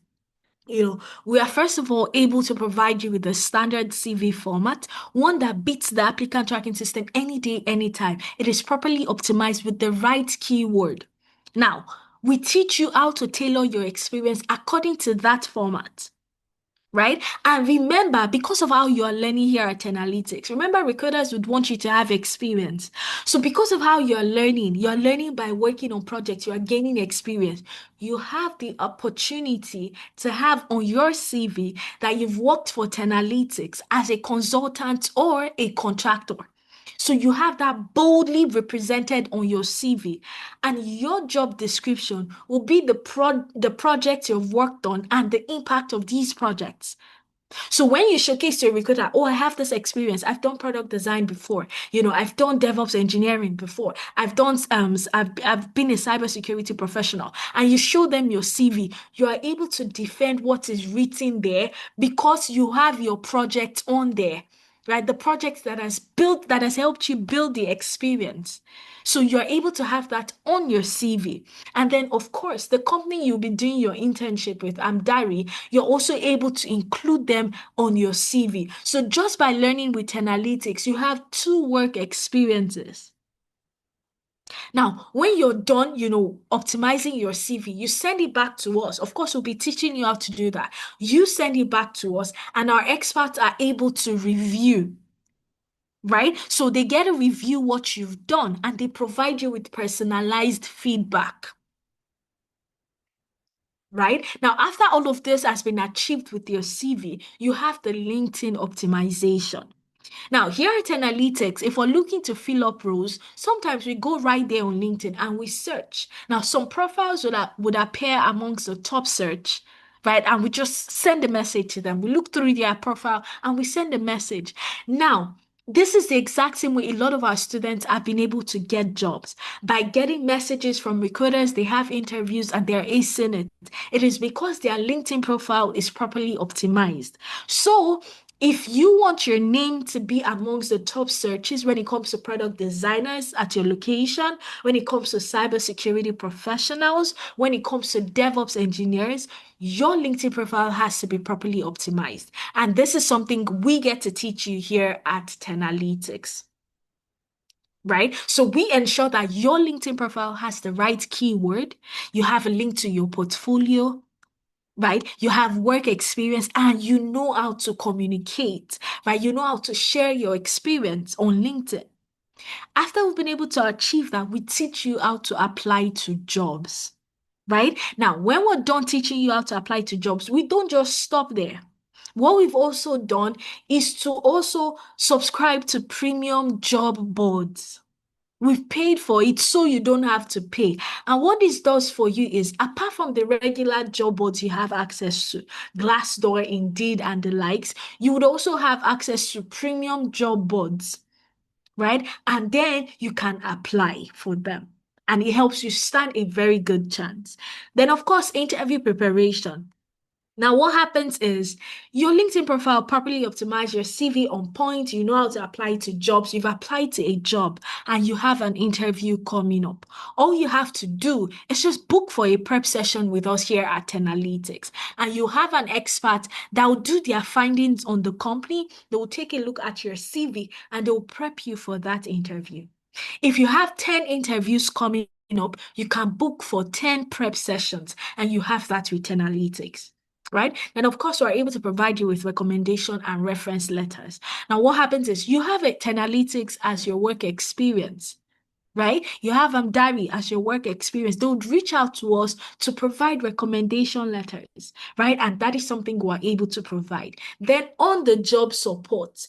we are first of all able to provide you with a standard CV format, one that beats the applicant tracking system any day, anytime. It is properly optimized with the right keyword. Now, we teach you how to tailor your experience according to that format. right? And remember, because of how you are learning here at Analytics, remember recruiters would want you to have experience. So because of how you're learning by working on projects, you are gaining experience. You have the opportunity to have on your CV that you've worked for Analytics as a consultant or a contractor. So you have that boldly represented on your CV, and your job description will be the projects you've worked on and the impact of these projects. So when you showcase to a recruiter, oh, I have this experience. I've done product design before. I've done DevOps engineering before. I've been a cybersecurity professional. And you show them your CV, you are able to defend what is written there because you have your project on there. Right? The project that has helped you build the experience. So you're able to have that on your CV. And then, of course, the company you'll be doing your internship with, Dari, you're also able to include them on your CV. So just by learning with analytics, you have two work experiences. Now, when you're done, optimizing your CV, you send it back to us. Of course, we'll be teaching you how to do that. You send it back to us, and our experts are able to review. Right? So they get to review what you've done and they provide you with personalized feedback. Right? Now, after all of this has been achieved with your CV, you have the LinkedIn optimization. Now, here at Analytics, if we're looking to fill up roles, sometimes we go right there on LinkedIn and we search. Now, some profiles would appear amongst the top search, right? And we just send a message to them. We look through their profile and we send a message. Now, this is the exact same way a lot of our students have been able to get jobs by getting messages from recruiters. They have interviews and they're acing it. It is because their LinkedIn profile is properly optimized. So, if you want your name to be amongst the top searches when it comes to product designers at your location, when it comes to cybersecurity professionals, when it comes to DevOps engineers, your LinkedIn profile has to be properly optimized. And this is something we get to teach you here at Tenalytics. Right? So we ensure that your LinkedIn profile has the right keyword. You have a link to your portfolio, right? You have work experience and you know how to communicate, right? You know how to share your experience on LinkedIn. After we've been able to achieve that, we teach you how to apply to jobs, right? Now, when we're done teaching you how to apply to jobs, we don't just stop there. What we've also done is to also subscribe to premium job boards. We've paid for it so you don't have to pay. And what this does for you is, apart from the regular job boards you have access to, Glassdoor, Indeed, and the likes, you would also have access to premium job boards, right? And then you can apply for them. And it helps you stand a very good chance. Then, of course, interview preparation. Now, what happens is your LinkedIn profile properly optimize your CV on point. You know how to apply to jobs. You've applied to a job and you have an interview coming up. All you have to do is just book for a prep session with us here at Tenalytics. And you have an expert that will do their findings on the company. They will take a look at your CV and they will prep you for that interview. If you have 10 interviews coming up, you can book for 10 prep sessions and you have that with Tenalytics. Right? And of course, we're able to provide you with recommendation and reference letters. Now, what happens is you have a Tenalytics as your work experience, right? You have Diary as your work experience. They would reach out to us to provide recommendation letters, right? And that is something we're able to provide. Then on the job support.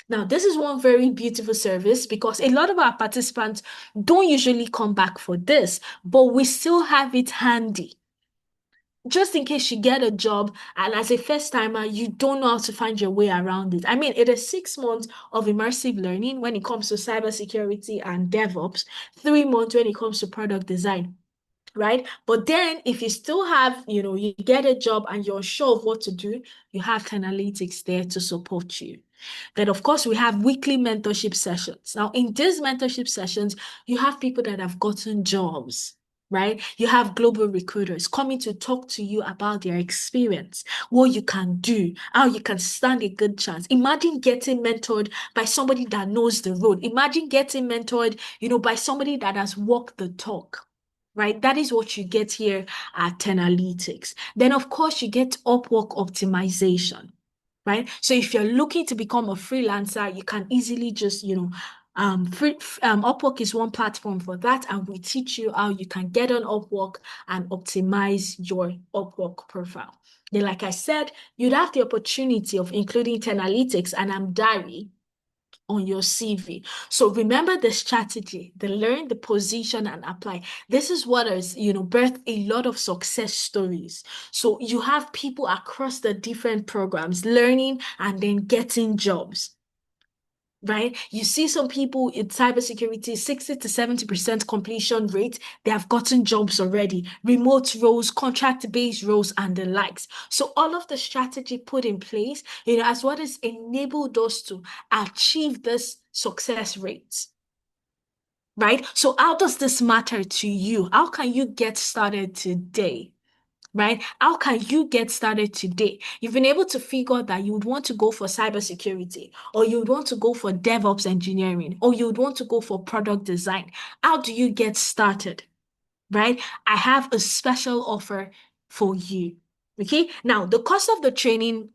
Now, this is one very beautiful service because a lot of our participants don't usually come back for this, but we still have it handy just in case you get a job and as a first timer, you don't know how to find your way around it. I mean, it is 6 months of immersive learning when it comes to cybersecurity and DevOps, 3 months when it comes to product design. Right? But then if you still have, you get a job and you're sure of what to do, you have analytics there to support you. Then, of course, we have weekly mentorship sessions. Now, in these mentorship sessions, you have people that have gotten jobs, right? You have global recruiters coming to talk to you about their experience, what you can do, how you can stand a good chance. Imagine getting mentored by somebody that knows the road. Imagine getting mentored, by somebody that has walked the talk. right? That is what you get here at Analytics. Then, of course, you get Upwork optimization, right? So if you're looking to become a freelancer, you can easily just, Upwork is one platform for that, and we teach you how you can get on Upwork and optimize your Upwork profile. Then, like I said, you'd have the opportunity of including Analytics and Amdari on your CV. So remember the strategy, the learn, the position, and apply. This is what has, birthed a lot of success stories. So you have people across the different programs learning and then getting jobs. Right? You see some people in cybersecurity, 60 to 70% completion rate, they have gotten jobs already, remote roles, contract-based roles, and the likes. So all of the strategy put in place, as what has enabled us to achieve this success rate. Right? So how does this matter to you? How can you get started today? Right? How can you get started today? You've been able to figure that you would want to go for cybersecurity, or you would want to go for DevOps engineering, or you would want to go for product design. How do you get started? Right? I have a special offer for you. Okay. Now, the cost of the training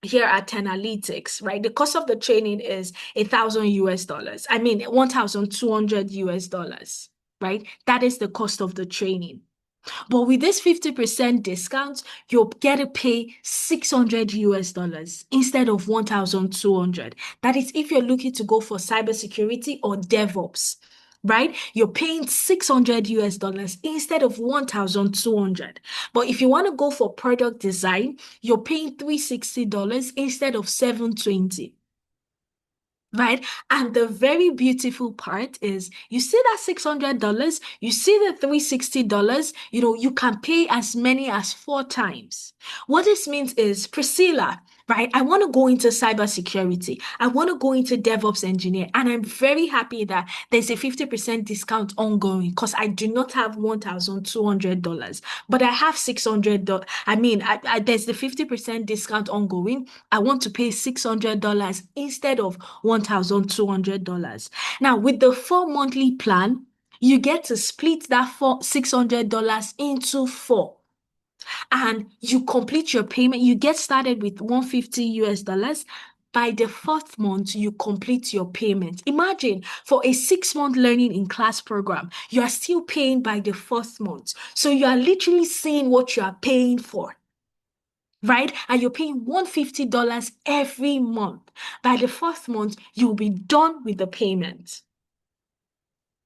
here at Analytics, right? The cost of the training is 1,000 US dollars. I mean, 1,200 US dollars, right? That is the cost of the training. But with this 50% discount, you'll get to pay 600 US dollars instead of 1,200. That is if you're looking to go for cybersecurity or DevOps, right? You're paying 600 US dollars instead of 1,200. But if you want to go for product design, you're paying $360 instead of 720. Right. And the very beautiful part is you see that $600, you see the $360, you can pay as many as 4 times. What this means is, Priscilla, right? I want to go into cybersecurity. I want to go into DevOps engineer. And I'm very happy that there's a 50% discount ongoing because I do not have $1,200, but I have $600. I mean, there's the 50% discount ongoing. I want to pay $600 instead of $1,200. Now, with the 4 monthly plan, you get to split that $600 into 4, and you complete your payment. You get started with 150 US dollars. By the 4th month, you complete your payment. Imagine for a 6-month learning in class program, you are still paying by the 4th month. So you are literally seeing what you are paying for, right? And you're paying $150 every month. By the 4th month, you'll be done with the payment.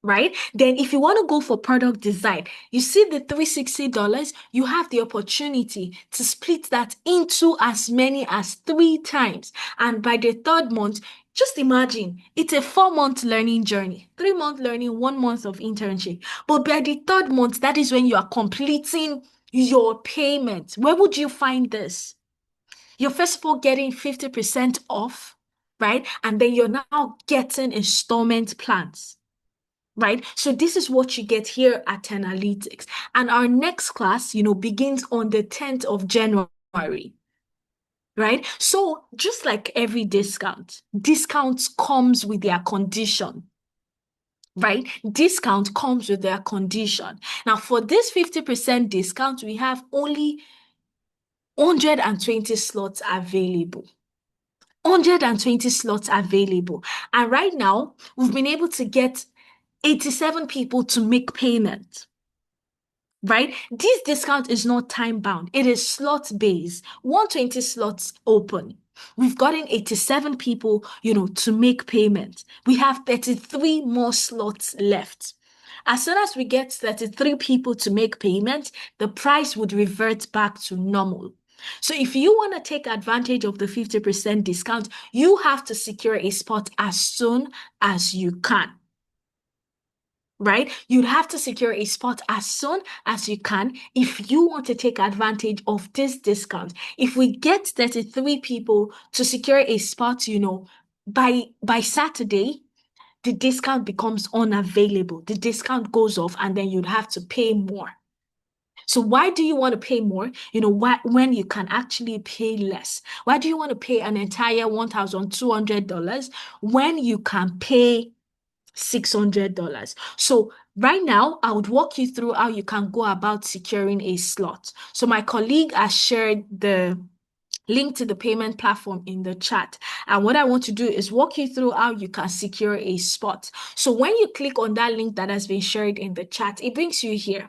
Right? Then if you want to go for product design, you see the $360, you have the opportunity to split that into as many as 3 times. And by the 3rd month, just imagine it's a 4-month learning journey, 3-month learning, 1 month of internship. But by the 3rd month, that is when you are completing your payment. Where would you find this? You're first of all getting 50% off, right? And then you're now getting installment plans. Right? So this is what you get here at Analytics. And our next class, begins on the 10th of January. Right? So just like every discounts comes with their condition. Right? Discount comes with their condition. Now, for this 50% discount, we have only 120 slots available. 120 slots available. And right now, we've been able to get 87 people to make payment. Right? This discount is not time bound. It is slot based. 120 slots open. We've gotten 87 people, to make payment. We have 33 more slots left. As soon as we get 33 people to make payment, the price would revert back to normal. So if you want to take advantage of the 50% discount, you have to secure a spot as soon as you can. Right? You'd have to secure a spot as soon as you can if you want to take advantage of this discount. If we get 33 people to secure a spot, by Saturday, the discount becomes unavailable. The discount goes off and then you'd have to pay more. So why do you want to pay more? When you can actually pay less? Why do you want to pay an entire $1,200 when you can pay $600? So Right now, I would walk you through how you can go about securing a slot. So my colleague has shared the link to the payment platform in the chat. And what I want to do is walk you through how you can secure a spot. So when you click on that link that has been shared in the chat, it brings you here.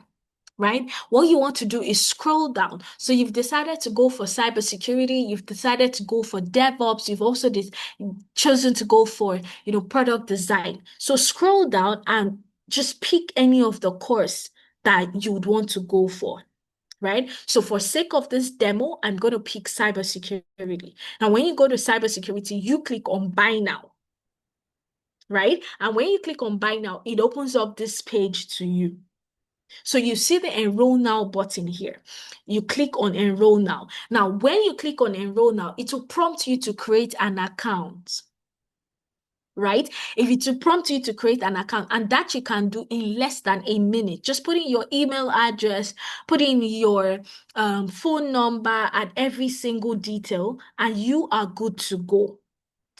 Right? What you want to do is scroll down. So you've decided to go for cybersecurity, you've decided to go for DevOps, you've also chosen to go for, product design. So scroll down and just pick any of the course that you would want to go for. Right? So for sake of this demo, I'm going to pick cybersecurity. Now, when you go to cybersecurity, you click on buy now, right? And when you click on buy now, it opens up this page to you. So you see the enroll now button here. You click on enroll now. Now, when you click on enroll now, it will prompt you to create an account. Right? If it will prompt you to create an account, and that you can do in less than a minute, just put in your email address, put in your phone number and every single detail, and you are good to go.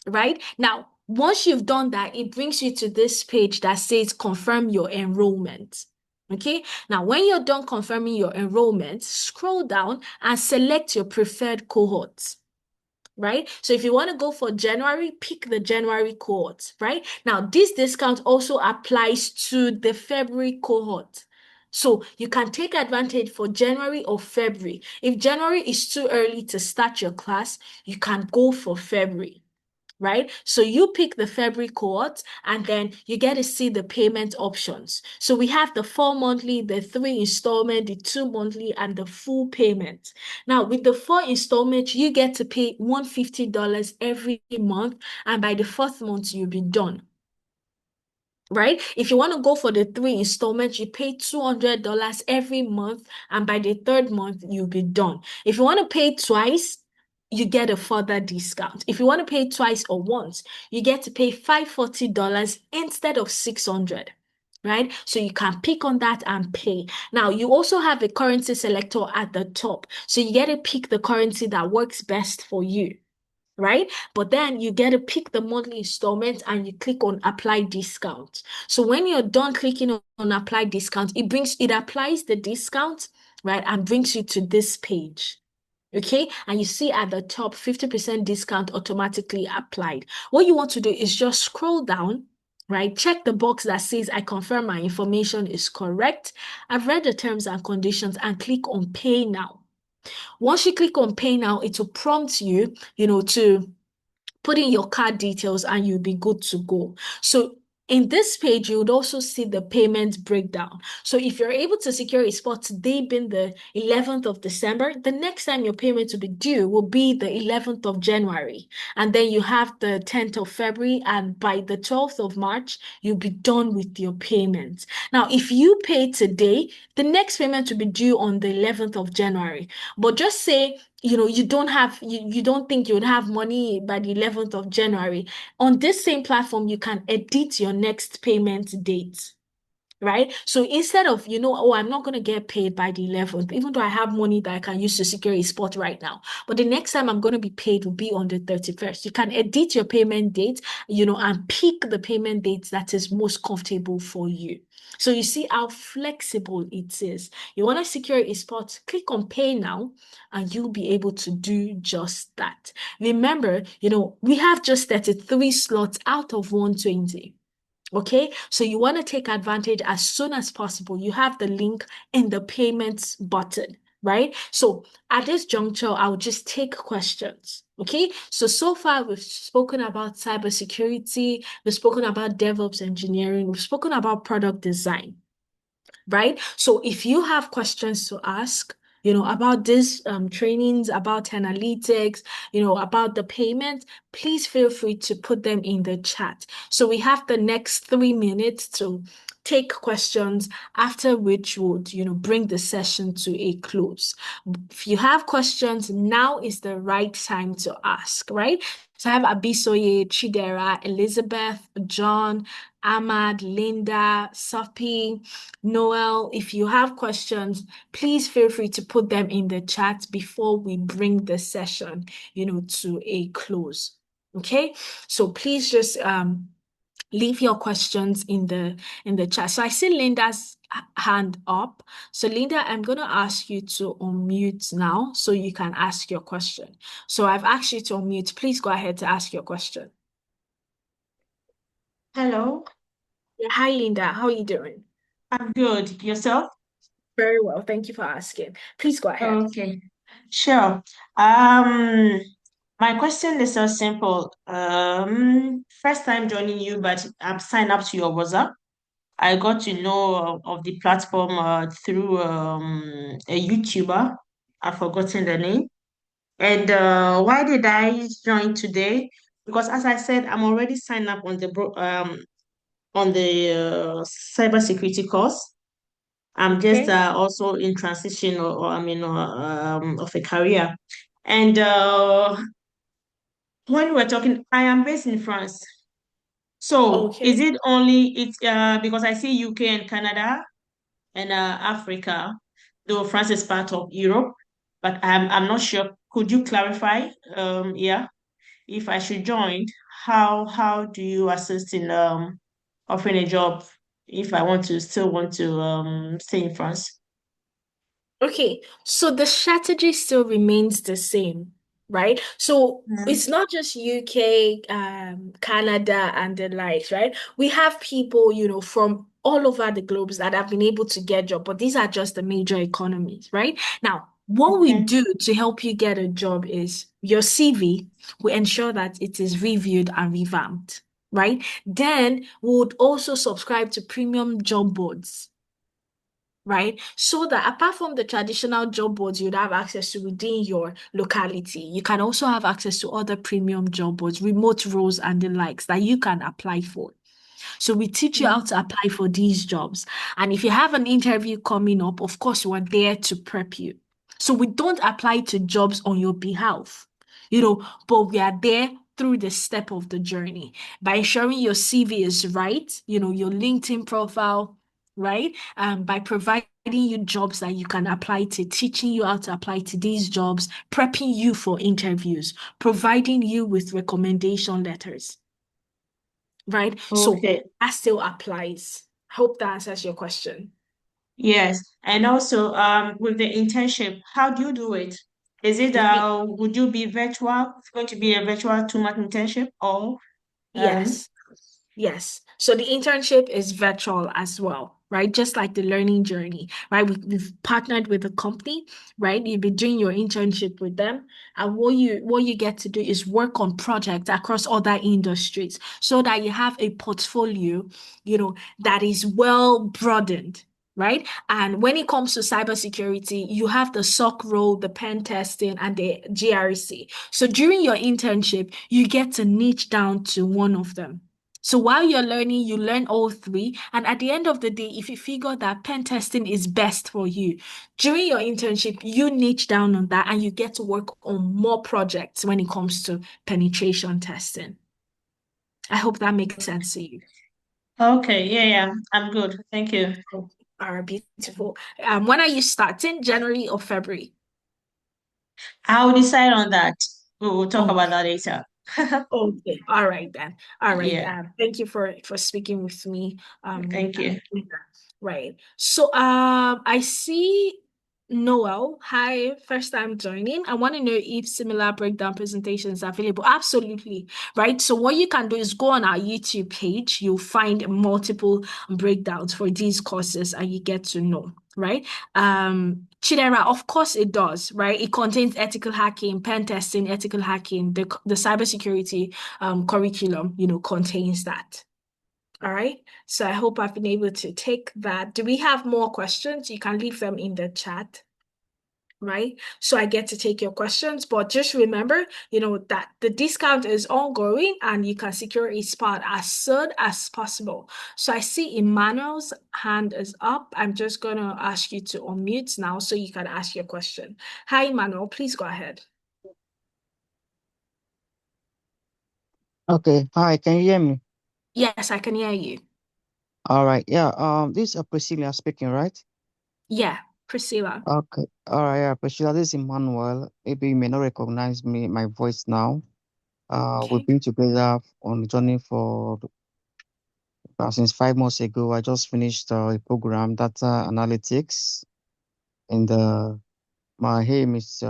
Right? Now, once you've done that, it brings you to this page that says confirm your enrollment. Okay, now when you're done confirming your enrollment, scroll down and select your preferred cohorts. Right? So if you want to go for January, pick the January cohort, right? Now, this discount also applies to the February cohort. So you can take advantage for January or February. If January is too early to start your class, you can go for February. Right? So you pick the February cohort and then you get to see the payment options. So we have the 4 monthly, the 3 installment, the 2 monthly, and the full payment. Now, with the 4 installment, you get to pay $150 every month, and by the 4th month, you'll be done. Right? If you want to go for the 3 installments, you pay $200 every month, and by the 3rd month, you'll be done. If you want to pay twice, you get a further discount. If you want to pay twice or once, you get to pay $540 instead of $600. Right? So you can pick on that and pay. Now, you also have a currency selector at the top. So you get to pick the currency that works best for you. Right? But then you get to pick the monthly installment and you click on apply discount. So when you're done clicking on apply discount, it applies the discount, right? And brings you to this page. Okay, and you see at the top 50% discount automatically applied. What you want to do is just scroll down, right? Check the box that says I confirm my information is correct. I've read the terms and conditions and click on pay now. Once you click on pay now, it will prompt you, to put in your card details and you'll be good to go. So in this page, you would also see the payment breakdown. So if you're able to secure a spot today being the 11th of December, the next time your payment will be due will be the 11th of January. And then you have the 10th of February, and by the 12th of March, you'll be done with your payments. Now, if you pay today, the next payment will be due on the 11th of January. But just say you don't think you would have money by the 11th of January. On this same platform, you can edit your next payment date. Right? So instead of, oh, I'm not going to get paid by the 11th, even though I have money that I can use to secure a spot right now. But the next time I'm going to be paid will be on the 31st. You can edit your payment date, and pick the payment date that is most comfortable for you. So you see how flexible it is. You want to secure a spot, click on pay now, and you'll be able to do just that. Remember, we have just 33 slots out of 120. Okay, so you want to take advantage as soon as possible. You have the link in the payments button, right? So at this juncture, I'll just take questions. Okay, so far we've spoken about cybersecurity, we've spoken about DevOps engineering, we've spoken about product design, right? So if you have questions to ask, about these trainings, about analytics, about the payment, please feel free to put them in the chat. So we have the next 3 minutes to take questions, after which would, bring the session to a close. If you have questions, now is the right time to ask, right? So I have Abisoye, Chidera, Elizabeth, John, Ahmad, Linda, Sophie, Noel. If you have questions, please feel free to put them in the chat before we bring the session, to a close. Okay, so please just leave your questions in the chat. So I see Linda's hand up. So Linda, I'm going to ask you to unmute now so you can ask your question. So I've asked you to unmute. Please go ahead to ask your question. Hello, Yeah, hi Linda, how are you doing? I'm good. Yourself? Very well, thank you for asking. Please go ahead. Okay, sure. Um, my question is so simple. First time joining you, but I'm signed up to your WhatsApp. I got to know of the platform through a YouTuber. I've forgotten the name. And why did I join today? Because as I said, I'm already signed up on the cybersecurity course. I'm just Okay. also in transition or I mean of a career. And when we're talking, I am based in France. So is Okay. it only it's because I see UK and Canada and Africa, though France is part of Europe, but I'm not sure. Could you clarify? Yeah, if I should join, how do you assist in offering a job if I want to still want to stay in France? Okay, so the strategy still remains the same, right? So Mm. it's not just UK, Canada, and the likes, right? We have people, from all over the globes that have been able to get job, but these are just the major economies, right? Now, what we Okay. do to help you get a job is your CV. We ensure that it is reviewed and revamped, right? Then we would also subscribe to premium job boards, right? So that apart from the traditional job boards you'd have access to within your locality, you can also have access to other premium job boards, remote roles, and the likes that you can apply for. So we teach you how Mm. to apply for these jobs. And if you have an interview coming up, of course, we're there to prep you. So we don't apply to jobs on your behalf, but we are there through the step of the journey by ensuring your CV is right, your LinkedIn profile, right? By providing you jobs that you can apply to, teaching you how to apply to these jobs, prepping you for interviews, providing you with recommendation letters, right? So Okay. that still applies. Hope that answers your question. Yes. And also, with the internship, how do you do it? Is it With the would you be virtual? It's going to be a virtual 2 month internship or um Yes. Yes. So the internship is virtual as well, right? Just like the learning journey, right? We've partnered with a company, right? You'll be doing your internship with them. And what you get to do is work on projects across other industries so that you have a portfolio, that is well broadened. Right. And when it comes to cybersecurity, you have the SOC role, the pen testing, and the GRC. So during your internship, you get to niche down to one of them. So while you're learning, you learn all three. And at the end of the day, if you figure that pen testing is best for you, during your internship, you niche down on that and you get to work on more projects when it comes to penetration testing. I hope that makes sense to you. okay, yeah, yeah. I'm good. Thank you. Oh, all right, beautiful. When are you starting? January or February? I'll decide on that. We will talk Oh, about that later. okay. All right then. All right. Yeah, Thank you for speaking with me. thank you. Right. So I see Noel. Hi, first time joining. I want to know if similar breakdown presentations are available. Absolutely. Right. So what you can do is go on our YouTube page. You'll find multiple breakdowns for these courses and you get to know. Right. Chidera, of course it does, right? It contains ethical hacking, pen testing, ethical hacking. The cybersecurity curriculum, contains that. All right. So I hope I've been able to take that. Do we have more questions? You can leave them in the chat, right? So I get to take your questions. But just remember, that the discount is ongoing and you can secure a spot as soon as possible. So I see Emmanuel's hand is up. I'm just going to ask you to unmute now so you can ask your question. Hi, Emmanuel. Please go ahead. Okay, hi, can you hear me? Yes, I can hear you. All right, yeah, this is Priscilla speaking, right? Yeah, Priscilla. Okay, all right, yeah, Priscilla, this is Emmanuel. Maybe you may not recognize me, my voice now. We've Okay. been together on the journey for Since 5 months ago, I just finished a program, data analytics, and my aim is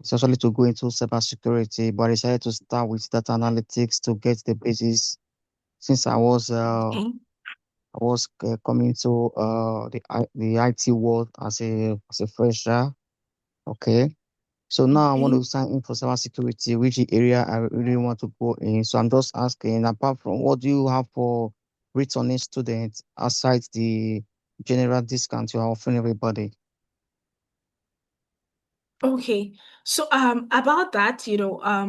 it's actually to go into cybersecurity, but I decided to start with data analytics to get the basis since Okay. I was coming to the IT world as a fresher. Okay. So now I want Okay. to sign in for cybersecurity, which area I really want to go in. So I'm just asking, apart from what do you have for returning students aside the general discount you are offering everybody? Okay. So about that,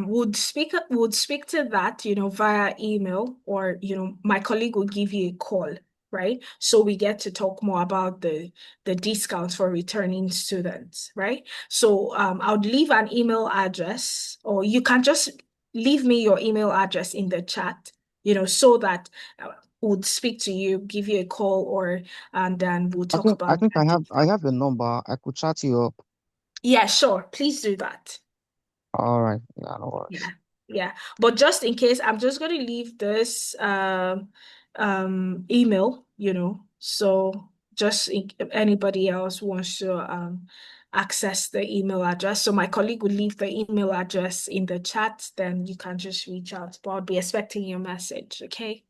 would speak to that, via email, or my colleague will give you a call, right? So we get to talk more about the discounts for returning students, right? So I would leave an email address, or you can just leave me your email address in the chat, so that would speak to you, give you a call, or and then we'll I talk think I about think I that. have your number. I could chat you up. Yeah, sure. Please do that. All right. Yeah, no Yeah, worries. yeah. But just in case, I'm just going to leave this email, so just if anybody else wants to access the email address. So my colleague will leave the email address in the chat, then you can just reach out. But I'll be expecting your message, okay?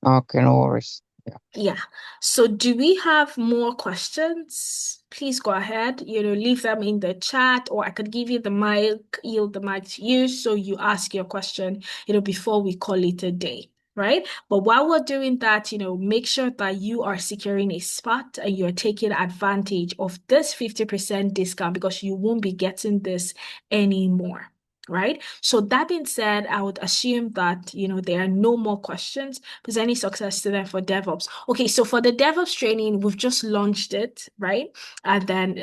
Okay, no worries. Yeah. Yeah. So do we have more questions? Please go ahead, leave them in the chat, or I could give you the mic, yield the mic to you so you ask your question, before we call it a day, right? But while we're doing that, make sure that you are securing a spot and you're taking advantage of this 50% discount, because you won't be getting this anymore. Right. So that being said, I would assume that, there are no more questions. Presenting success to them for DevOps. Okay, so for the DevOps training, we've just launched it, right? And then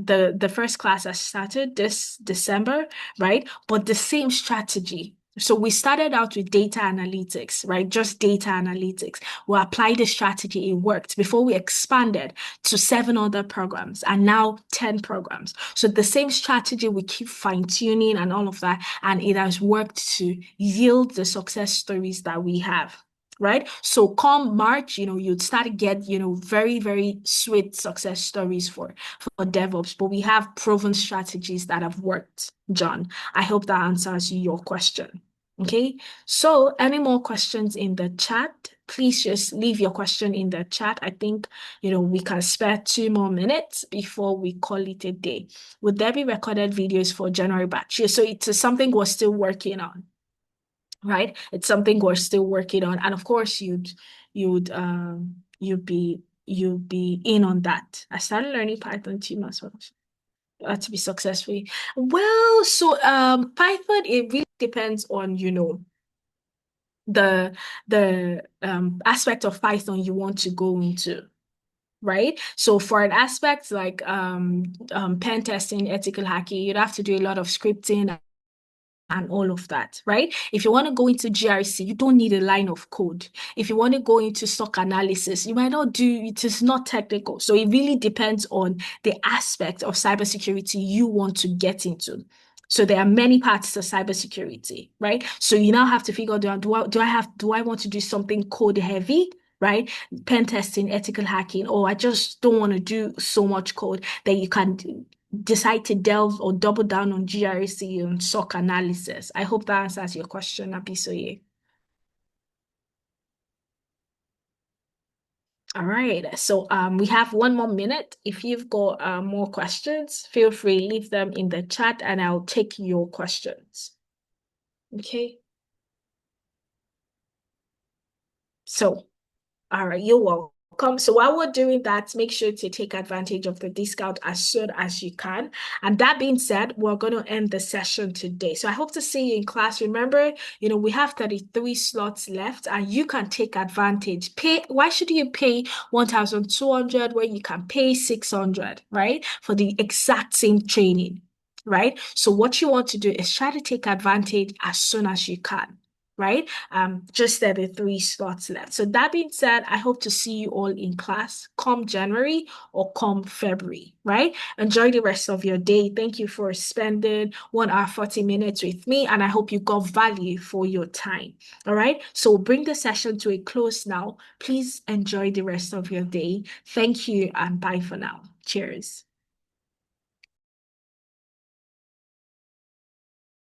the first class has started this December, right? But the same strategy. So we started out with data analytics, right? Just data analytics. We applied the strategy, it worked before we expanded to 7 other programs and now 10 programs. So the same strategy, we keep fine-tuning and all of that, and it has worked to yield the success stories that we have, right? So come March, you'd start to get, very, very sweet success stories for DevOps, but we have proven strategies that have worked, John. I hope that answers your question. Okay, so any more questions in the chat? Please just leave your question in the chat. I think, we can spare 2 more minutes before we call it a day. Would there be recorded videos for January batch? Yeah, so it's something we're still working on, right? It's something we're still working on. And of course, you'd be in on that. I started learning Python 2 months ago to be successful. Well, so Python, it really depends on, the aspect of Python you want to go into. Right? So for an aspect like pen testing, ethical hacking, you'd have to do a lot of scripting and all of that, right? If you want to go into GRC, you don't need a line of code. If you want to go into stock analysis, you might not do, it is not technical. So it really depends on the aspect of cybersecurity you want to get into. So there are many parts to cybersecurity, right? So you now have to figure out, do I want to do something code heavy? Right? Pen testing, ethical hacking, or I just don't want to do so much code that you can decide to delve or double down on GRC and SOC analysis. I hope that answers your question, Abisoye. All right. So we have 1 more minute. If you've got more questions, feel free, leave them in the chat and I'll take your questions. Okay. So all right, you're welcome. So while we're doing that, make sure to take advantage of the discount as soon as you can. And that being said, we're going to end the session today. So I hope to see you in class. Remember, we have 33 slots left and you can take advantage. Why should you pay 1,200 when you can pay 600, right? For the exact same training, right? So what you want to do is try to take advantage as soon as you can. right? Just 33 slots left. So that being said, I hope to see you all in class come January or come February, right? Enjoy the rest of your day. Thank you for spending 1 hour, 40 minutes with me, and I hope you got value for your time. All right. So we'll bring the session to a close now. Please enjoy the rest of your day. Thank you and bye for now. Cheers.